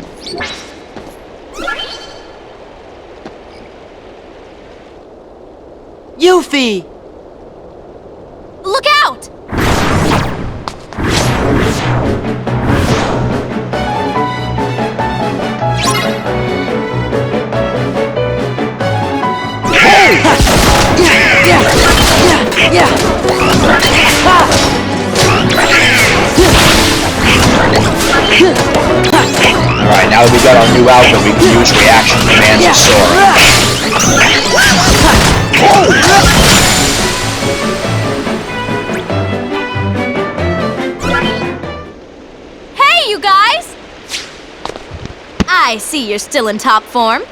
Yuffie! Look out! Alright, now that we got our new outfit, we can use reaction commands to soar. Hey, you guys! I see you're still in top form.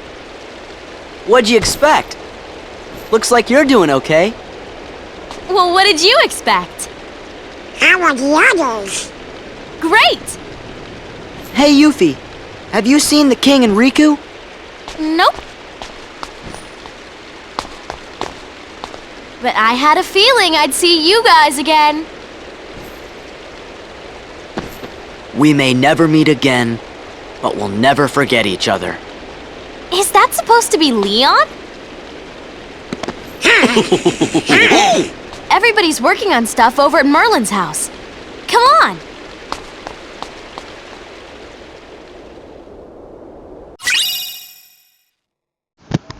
What'd you expect? Looks like you're doing okay. Well, what did you expect? How are the others? Great! Hey, Yuffie, have you seen the king and Riku? Nope. But I had a feeling I'd see you guys again. We may never meet again, but we'll never forget each other. Is that supposed to be Leon? Everybody's working on stuff over at Merlin's house. Come on!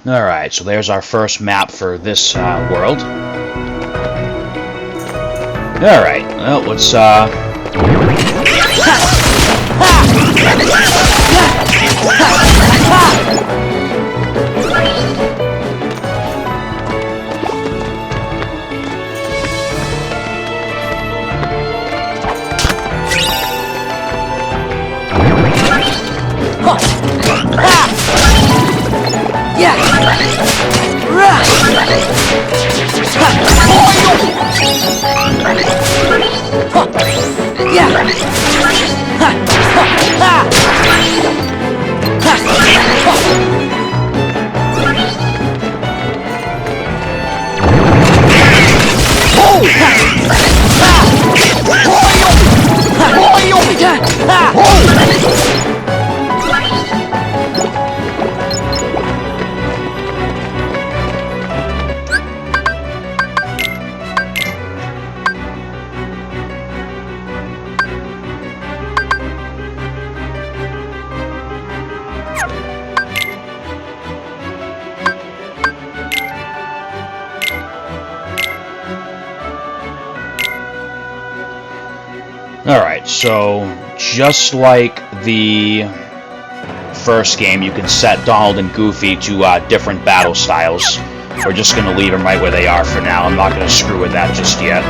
Alright, so there's our first map for this world. Alright, well, let's Alright, so just like the first game, you can set Donald and Goofy to different battle styles. We're just going to leave them right where they are for now. I'm not going to screw with that just yet.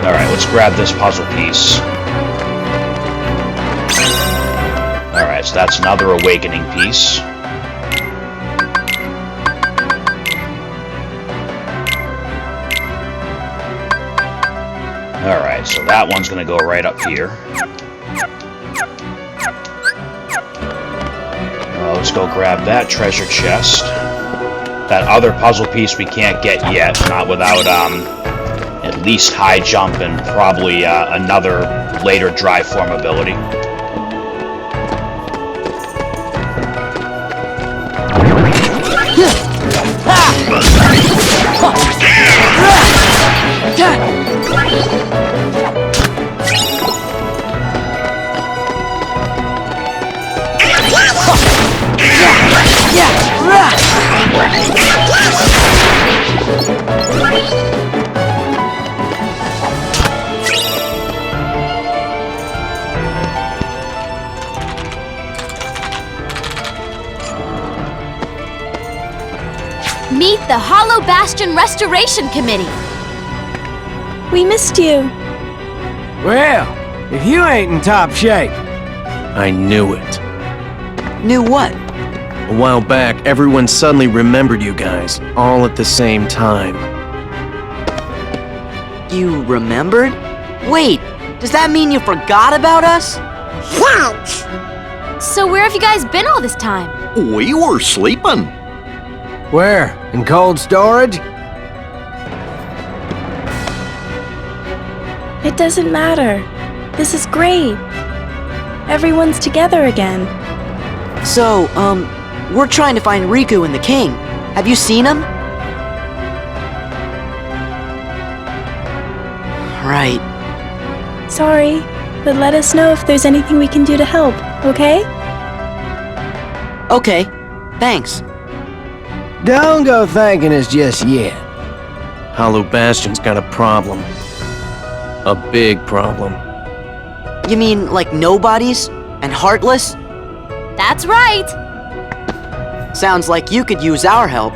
Alright, let's grab this puzzle piece. Alright, so that's another awakening piece. Alright, so that one's gonna go right up here. Let's go grab that treasure chest. That other puzzle piece we can't get yet, not without at least high jump and probably another later drive form ability. Meet the Hollow Bastion Restoration Committee. We missed you. Well, if you ain't in top shape. I knew it. Knew what? A while back, everyone suddenly remembered you guys, all at the same time. You remembered? Wait, does that mean you forgot about us? Thanks. So where have you guys been all this time? We were sleeping. Where? In cold storage? It doesn't matter. This is great. Everyone's together again. So, we're trying to find Riku and the king. Have you seen him? Right. Sorry, but let us know if there's anything we can do to help, okay? Okay, thanks. Don't go thanking us just yet. Hollow Bastion's got a problem. A big problem. You mean like nobodies? And heartless? That's right! Sounds like you could use our help.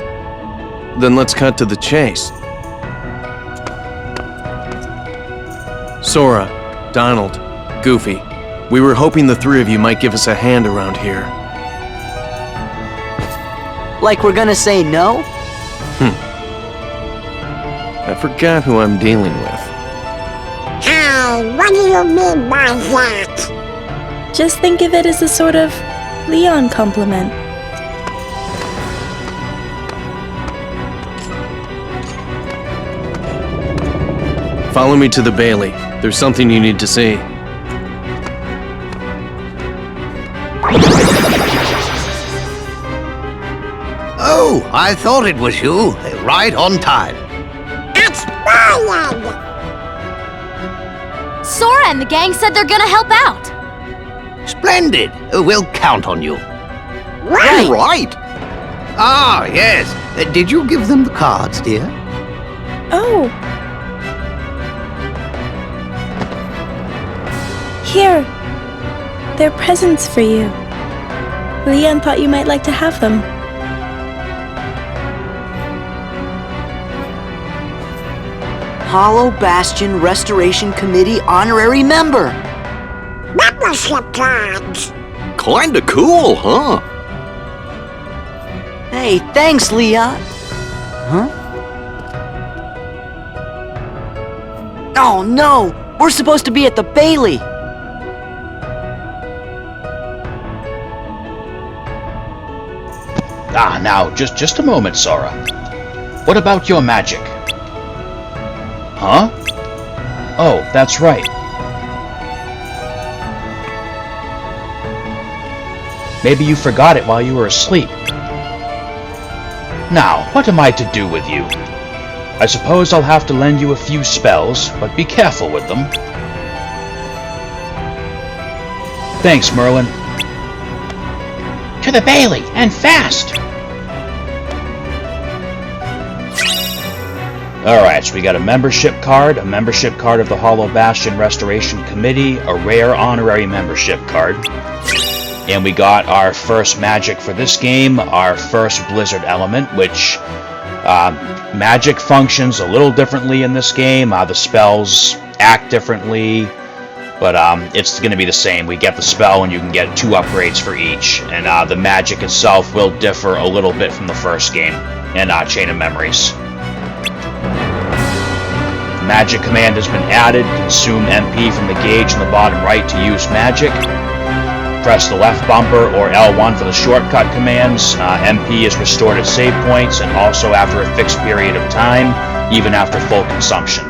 Then let's cut to the chase. Sora, Donald, Goofy, we were hoping the three of you might give us a hand around here. Like we're gonna say no? I forgot who I'm dealing with. What do you mean by that? Just think of it as a sort of Leon compliment. Follow me to the Bailey. There's something you need to see. Oh, I thought it was you. Right on time. Expired! Sora and the gang said they're gonna help out. Splendid. We'll count on you. Right. Ah, yes. Did you give them the cards, dear? Oh. Here. They're presents for you. Leon thought you might like to have them. Hollow Bastion Restoration Committee honorary member. Membership cards. Kinda cool, huh? Hey, thanks, Leon. Huh? Oh no! We're supposed to be at the Bailey! Ah, now, just a moment, Sora. What about your magic? Huh? Oh, that's right. Maybe you forgot it while you were asleep. Now, what am I to do with you? I suppose I'll have to lend you a few spells, but be careful with them. Thanks, Merlin. To the Bailey, and fast! Alright, so we got a membership card of the Hollow Bastion Restoration Committee, a rare honorary membership card. And we got our first magic for this game, our first Blizzard element, which magic functions a little differently in this game. The spells act differently. But it's going to be the same. We get the spell, and you can get 2 upgrades for each. And the magic itself will differ a little bit from the first game and Chain of Memories. The magic command has been added. Consume MP from the gauge in the bottom right to use magic. Press the left bumper or L1 for the shortcut commands. MP is restored at save points and also after a fixed period of time, even after full consumption.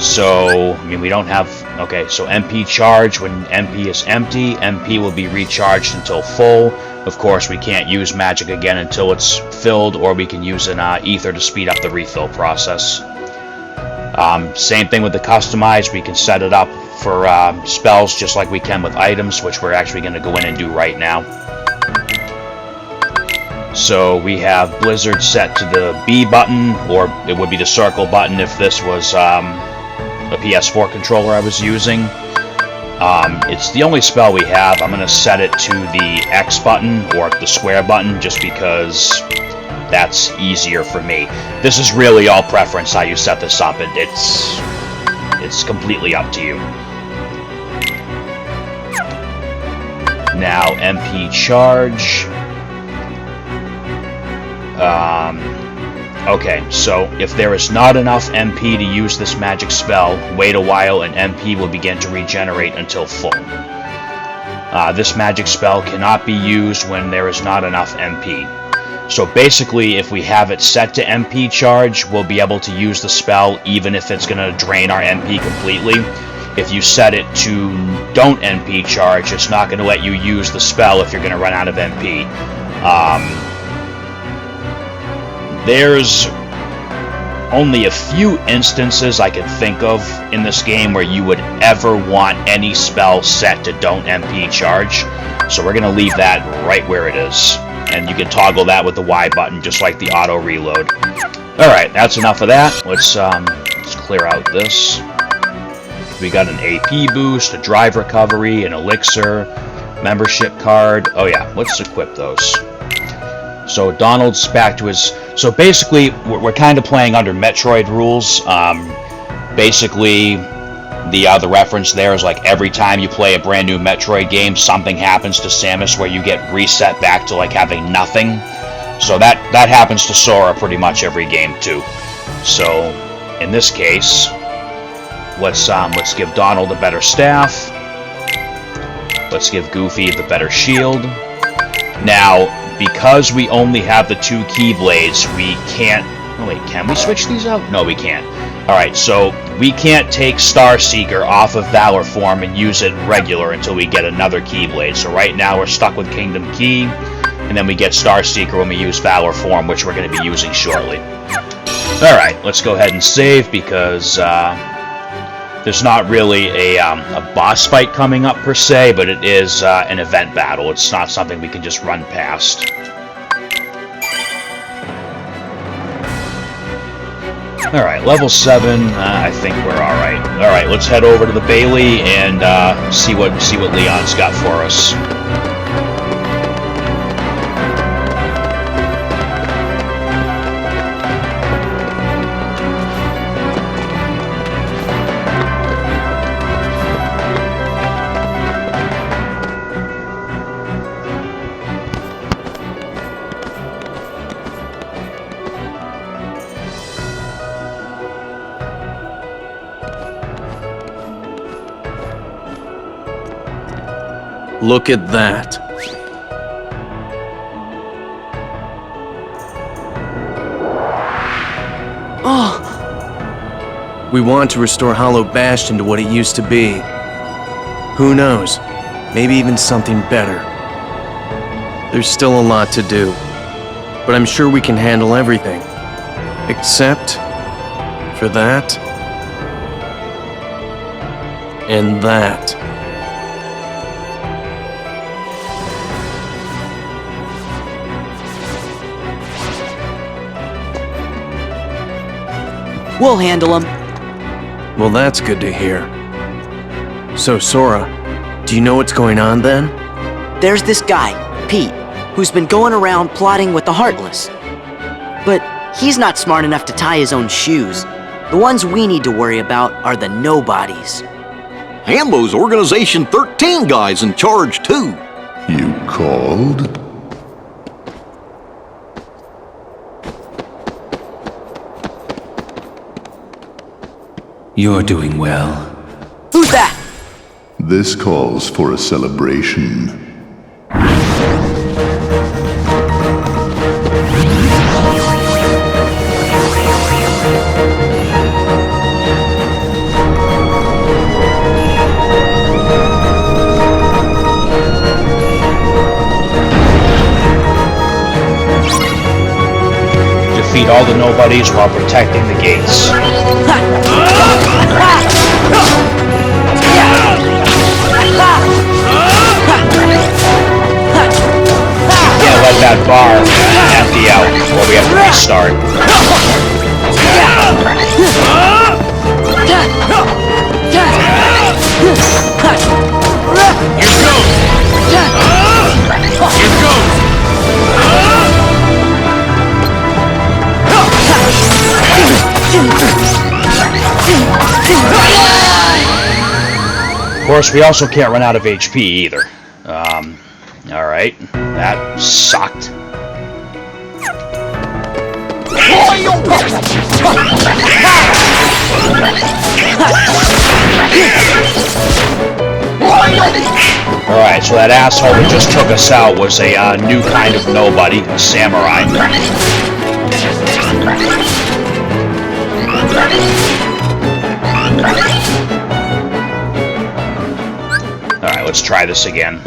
So, I mean, we don't have... Okay, so MP charge when MP is empty. MP will be recharged until full. Of course, we can't use magic again until it's filled, or we can use an ether to speed up the refill process. Same thing with the customize. We can set it up for spells just like we can with items, which we're actually going to go in and do right now. So we have Blizzard set to the B button, or it would be the circle button if this was a PS4 controller I was using. It's the only spell we have. I'm going to set it to the X button or the square button just because that's easier for me. This is really all preference how you set this up. It's completely up to you. Now MP charge. Okay, so if there is not enough MP to use this magic spell, wait a while and MP will begin to regenerate until full. This magic spell cannot be used when there is not enough MP. So basically, if we have it set to MP charge, we'll be able to use the spell even if it's going to drain our MP completely. If you set it to don't MP charge, it's not going to let you use the spell if you're going to run out of MP. There's only a few instances I can think of in this game where you would ever want any spell set to don't MP charge. So we're going to leave that right where it is. And you can toggle that with the Y button, just like the auto reload. Alright, that's enough of that. Let's clear out this. We got an AP boost, a drive recovery, an elixir, membership card. Oh yeah, let's equip those. So Donald's back to his... So basically, we're kind of playing under Metroid rules. Basically, the reference there is like every time you play a brand new Metroid game, something happens to Samus where you get reset back to like having nothing. So that happens to Sora pretty much every game too. So in this case, let's give Donald a better staff. Let's give Goofy the better shield. Now, because we only have the 2 Keyblades, we can't... Oh wait, can we switch these out? No, we can't. Alright, so we can't take Starseeker off of Valor form and use it regular until we get another Keyblade. So right now we're stuck with Kingdom Key, and then we get Starseeker when we use Valor form, which we're going to be using shortly. Alright, let's go ahead and save because there's not really a boss fight coming up per se, but it is an event battle. It's not something we can just run past. Alright, level 7, I think we're alright. Alright, let's head over to the Bailey and see what Leon's got for us. Look at that. Oh! We want to restore Hollow Bastion to what it used to be. Who knows? Maybe even something better. There's still a lot to do, but I'm sure we can handle everything. Except for that and that. We'll handle him. Well, that's good to hear. So, Sora, do you know what's going on then? There's this guy, Pete, who's been going around plotting with the Heartless. But he's not smart enough to tie his own shoes. The ones we need to worry about are the nobodies. And those Organization 13 guys in charge, too. You called? You're doing well. Who's that? This calls for a celebration. Defeat all the nobodies while protecting the gates. Can't let that bar empty out before we have to restart. Of course, we also can't run out of HP either. Alright. That sucked. Alright, so that asshole that just took us out was a new kind of nobody, a samurai. Alright, let's try this again.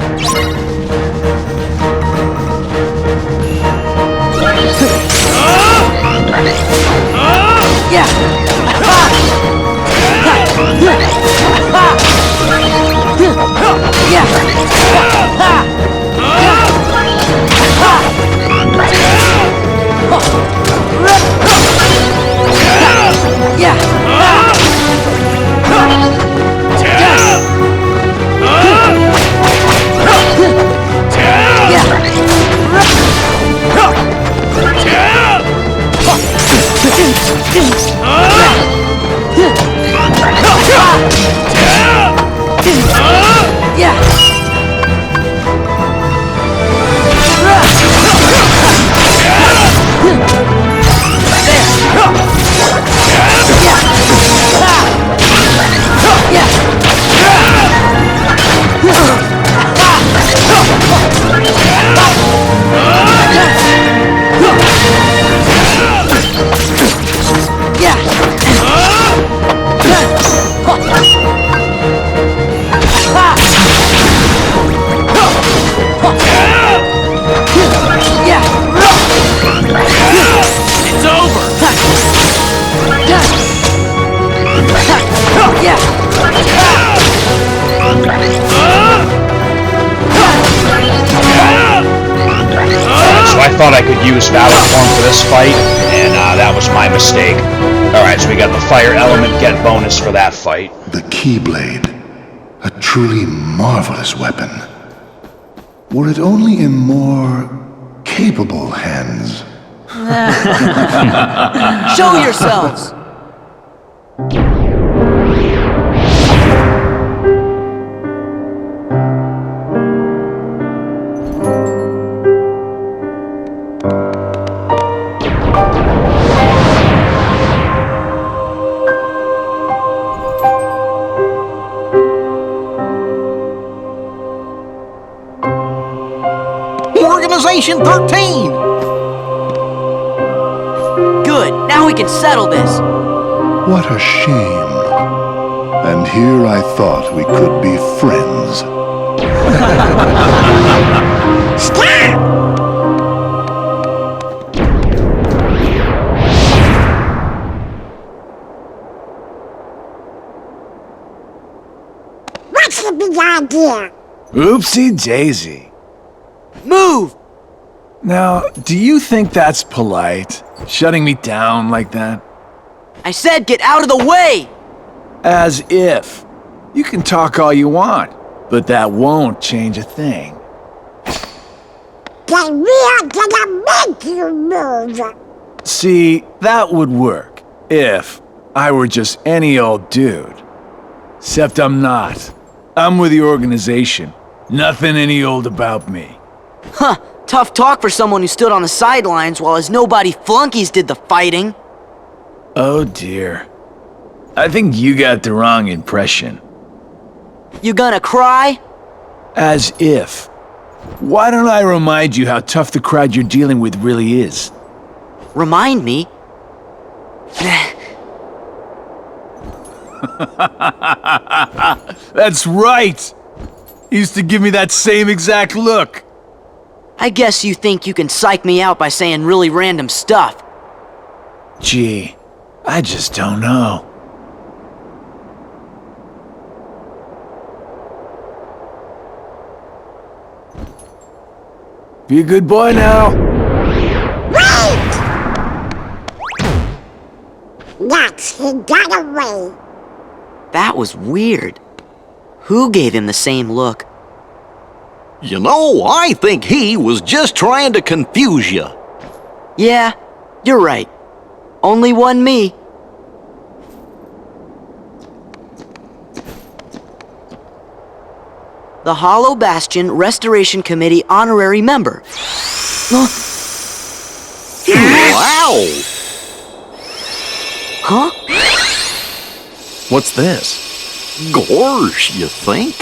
I thought I could use Valor Form for this fight, and that was my mistake. Alright, so we got the Fire Element get bonus for that fight. The Keyblade. A truly marvelous weapon. Were it only in more capable hands. Show yourselves! Organization 13! Good, now we can settle this. What a shame. And here I thought we could be friends. Stop! What's the big idea? Oopsie daisy. Move! Now, do you think that's polite? Shutting me down like that? I said get out of the way! As if. You can talk all you want, but that won't change a thing. Then we are gonna make you move. See, that would work if I were just any old dude. Except I'm not. I'm with the organization. Nothing any old about me. Huh, tough talk for someone who stood on the sidelines while his nobody flunkies did the fighting. Oh dear. I think you got the wrong impression. You gonna cry? As if. Why don't I remind you how tough the crowd you're dealing with really is? Remind me? That's right! He used to give me that same exact look. I guess you think you can psych me out by saying really random stuff. Gee, I just don't know. Be a good boy now. Yes, he got away. That was weird. Who gave him the same look? You know, I think he was just trying to confuse you. Yeah, you're right. Only one me. The Hollow Bastion Restoration Committee honorary member. Wow! Huh? What's this? Gorge, you think?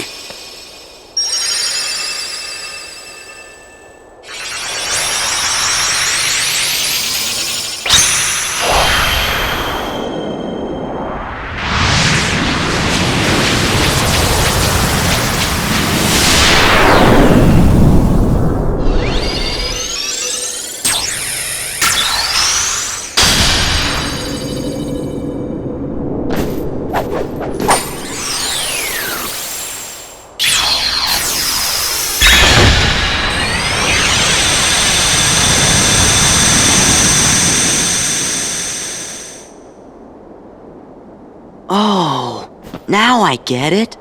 Oh, now I get it.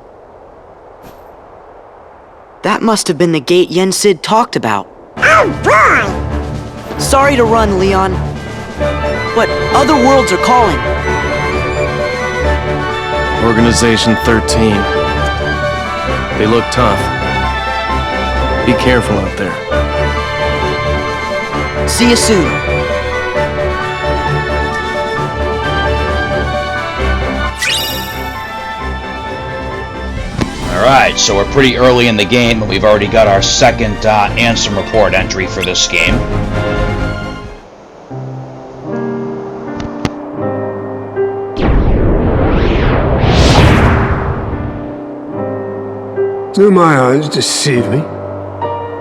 That must have been the gate Yen Sid talked about. Oh boy! Sorry to run, Leon. But other worlds are calling. Organization 13. They look tough. Be careful out there. See you soon. Alright, so we're pretty early in the game, and we've already got our second Ansem report entry for this game. Do my eyes deceive me?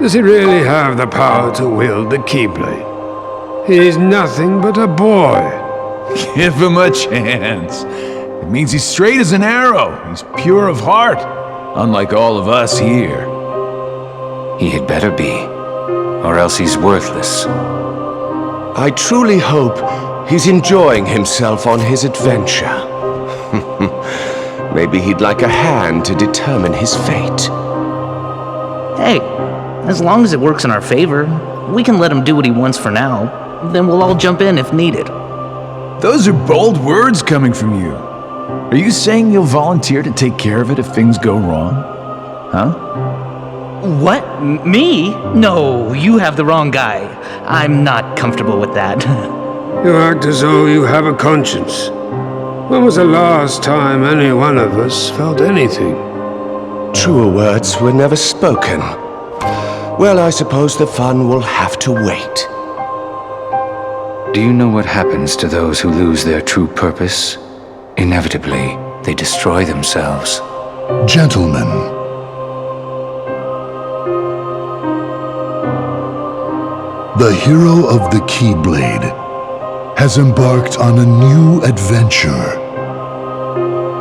Does he really have the power to wield the Keyblade? He's nothing but a boy. Give him a chance. It means he's straight as an arrow. He's pure of heart. Unlike all of us here. He had better be, or else he's worthless. I truly hope he's enjoying himself on his adventure. Maybe he'd like a hand to determine his fate. Hey, as long as it works in our favor, we can let him do what he wants for now. Then we'll all jump in if needed. Those are bold words coming from you. Are you saying you'll volunteer to take care of it if things go wrong? Huh? What? Me? No, you have the wrong guy. I'm not comfortable with that. You act as though you have a conscience. When was the last time any one of us felt anything? Truer words were never spoken. Well, I suppose the fun will have to wait. Do you know what happens to those who lose their true purpose? Inevitably, they destroy themselves. Gentlemen, the hero of the Keyblade has embarked on a new adventure.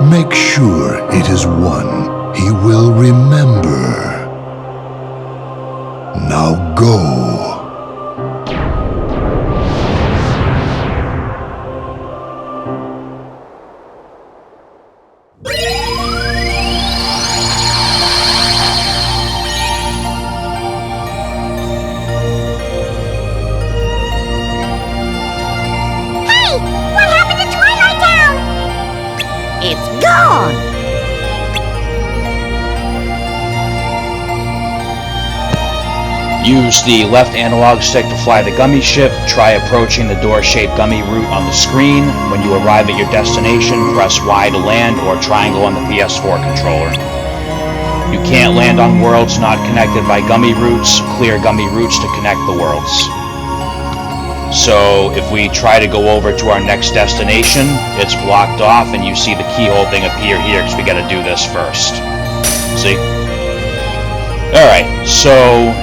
Make sure it is one he will remember. Now go. Hey! What happened to Twilight Town? It's gone! Use the left analog stick to fly the gummy ship. Try approaching the door-shaped gummy route on the screen. When you arrive at your destination, press Y to land or triangle on the PS4 controller. You can't land on worlds not connected by gummy routes. Clear gummy routes to connect the worlds. So if we try to go over to our next destination, it's blocked off and you see the keyhole thing appear here because we got to do this first. See? Alright, so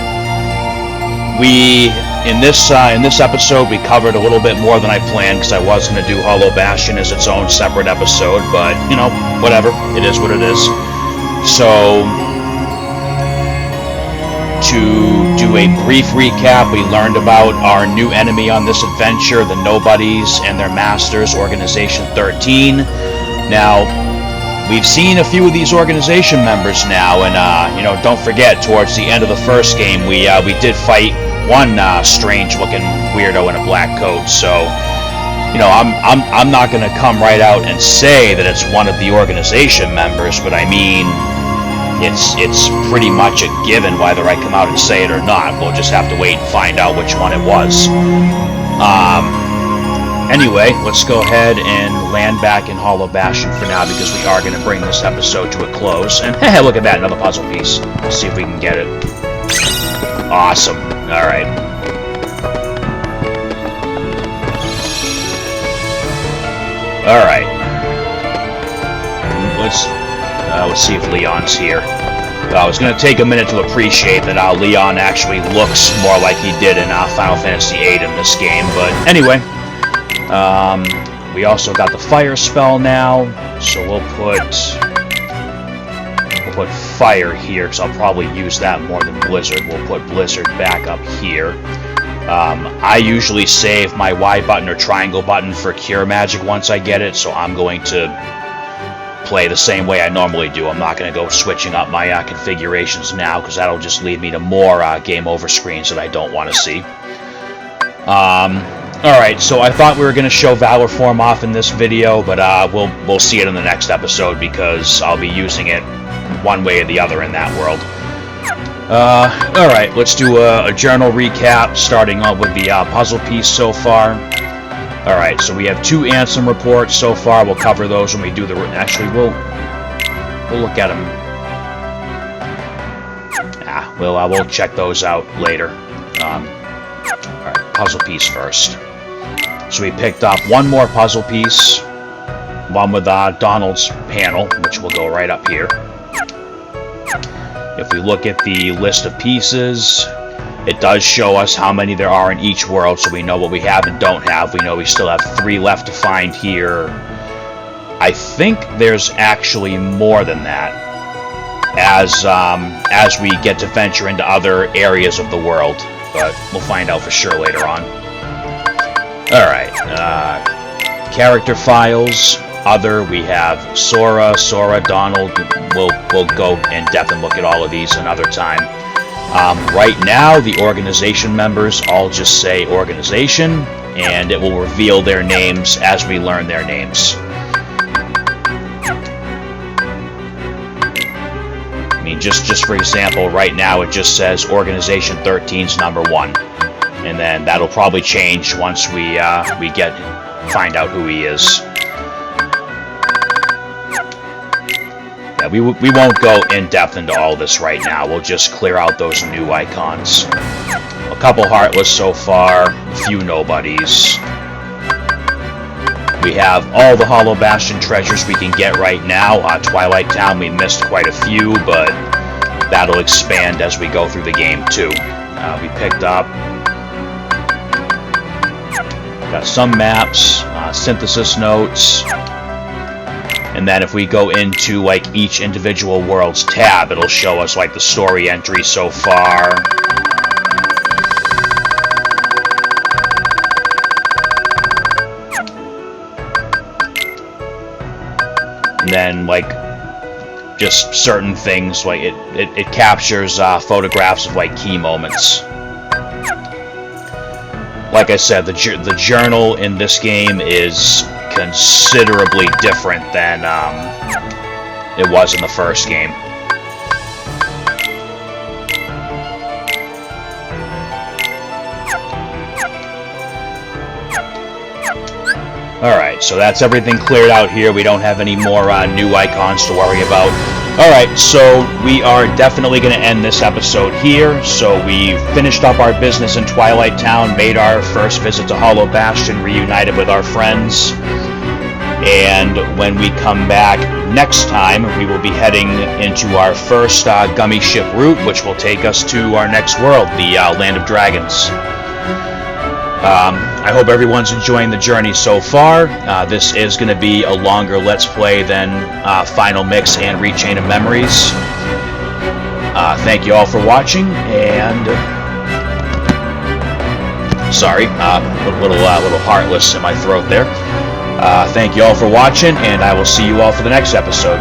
in this episode we covered a little bit more than I planned because I was going to do Hollow Bastion as its own separate episode, but you know, whatever, it is what it is. So to do a brief recap, we learned about our new enemy on this adventure, the Nobodies and their masters, Organization 13. Now, we've seen a few of these organization members now, and you know, don't forget, towards the end of the first game, we did fight one strange-looking weirdo in a black coat. So, you know, I'm not going to come right out and say that it's one of the organization members, but I mean, it's pretty much a given whether I come out and say it or not. We'll just have to wait and find out which one it was. Anyway, let's go ahead and land back in Hollow Bastion for now because we are going to bring this episode to a close. And hey, look at that, another puzzle piece. Let's see if we can get it. Awesome. Alright. Alright. Let's see if Leon's here. I was going to take a minute to appreciate that Leon actually looks more like he did in Final Fantasy VIII in this game, but anyway. We also got the fire spell now, so we'll put fire here, because I'll probably use that more than blizzard. We'll put blizzard back up here. I usually save my Y button or triangle button for cure magic once I get it, so I'm going to play the same way I normally do. I'm not going to go switching up my configurations now, because that'll just lead me to more game over screens that I don't want to see. Alright, so I thought we were going to show Valor Form off in this video, but we'll see it in the next episode because I'll be using it one way or the other in that world. Alright, let's do a journal recap, starting off with the puzzle piece so far. Alright, so we have 2 Ansem reports so far. We'll cover those when we do the... Actually, we'll look at them. We'll check those out later. Alright, puzzle piece first. So we picked up one more puzzle piece, one with Donald's panel, which will go right up here. If we look at the list of pieces, it does show us how many there are in each world, so we know what we have and don't have. We know we still have 3 left to find here. I think there's actually more than that, as we get to venture into other areas of the world, but we'll find out for sure later on. Alright, character files, other, we have Sora, Donald. We'll go in depth and look at all of these another time. Right now, the organization members all just say organization, and it will reveal their names as we learn their names. I mean, just for example, right now it just says Organization 13's number 1. And then that'll probably change once we find out who he is. Yeah, we won't go in depth into all this right now. We'll just clear out those new icons. A couple Heartless so far, a few Nobodies. We have all the Hollow Bastion treasures we can get right now. Twilight Town, we missed quite a few, but that'll expand as we go through the game too. We picked up... Got some maps, synthesis notes, and then if we go into like each individual world's tab, it'll show us like the story entry so far. And then like just certain things, like it captures photographs of like key moments. Like I said, the journal in this game is considerably different than it was in the first game. Alright, so that's everything cleared out here. We don't have any more new icons to worry about. Alright, so we are definitely going to end this episode here. So we finished up our business in Twilight Town, made our first visit to Hollow Bastion, reunited with our friends. And when we come back next time, we will be heading into our first gummy ship route, which will take us to our next world, the Land of Dragons. I hope everyone's enjoying the journey so far. This is going to be a longer Let's Play than Final Mix and Rechain of Memories. Thank you all for watching, and... sorry, a little heartless in my throat there. Thank you all for watching, and I will see you all for the next episode.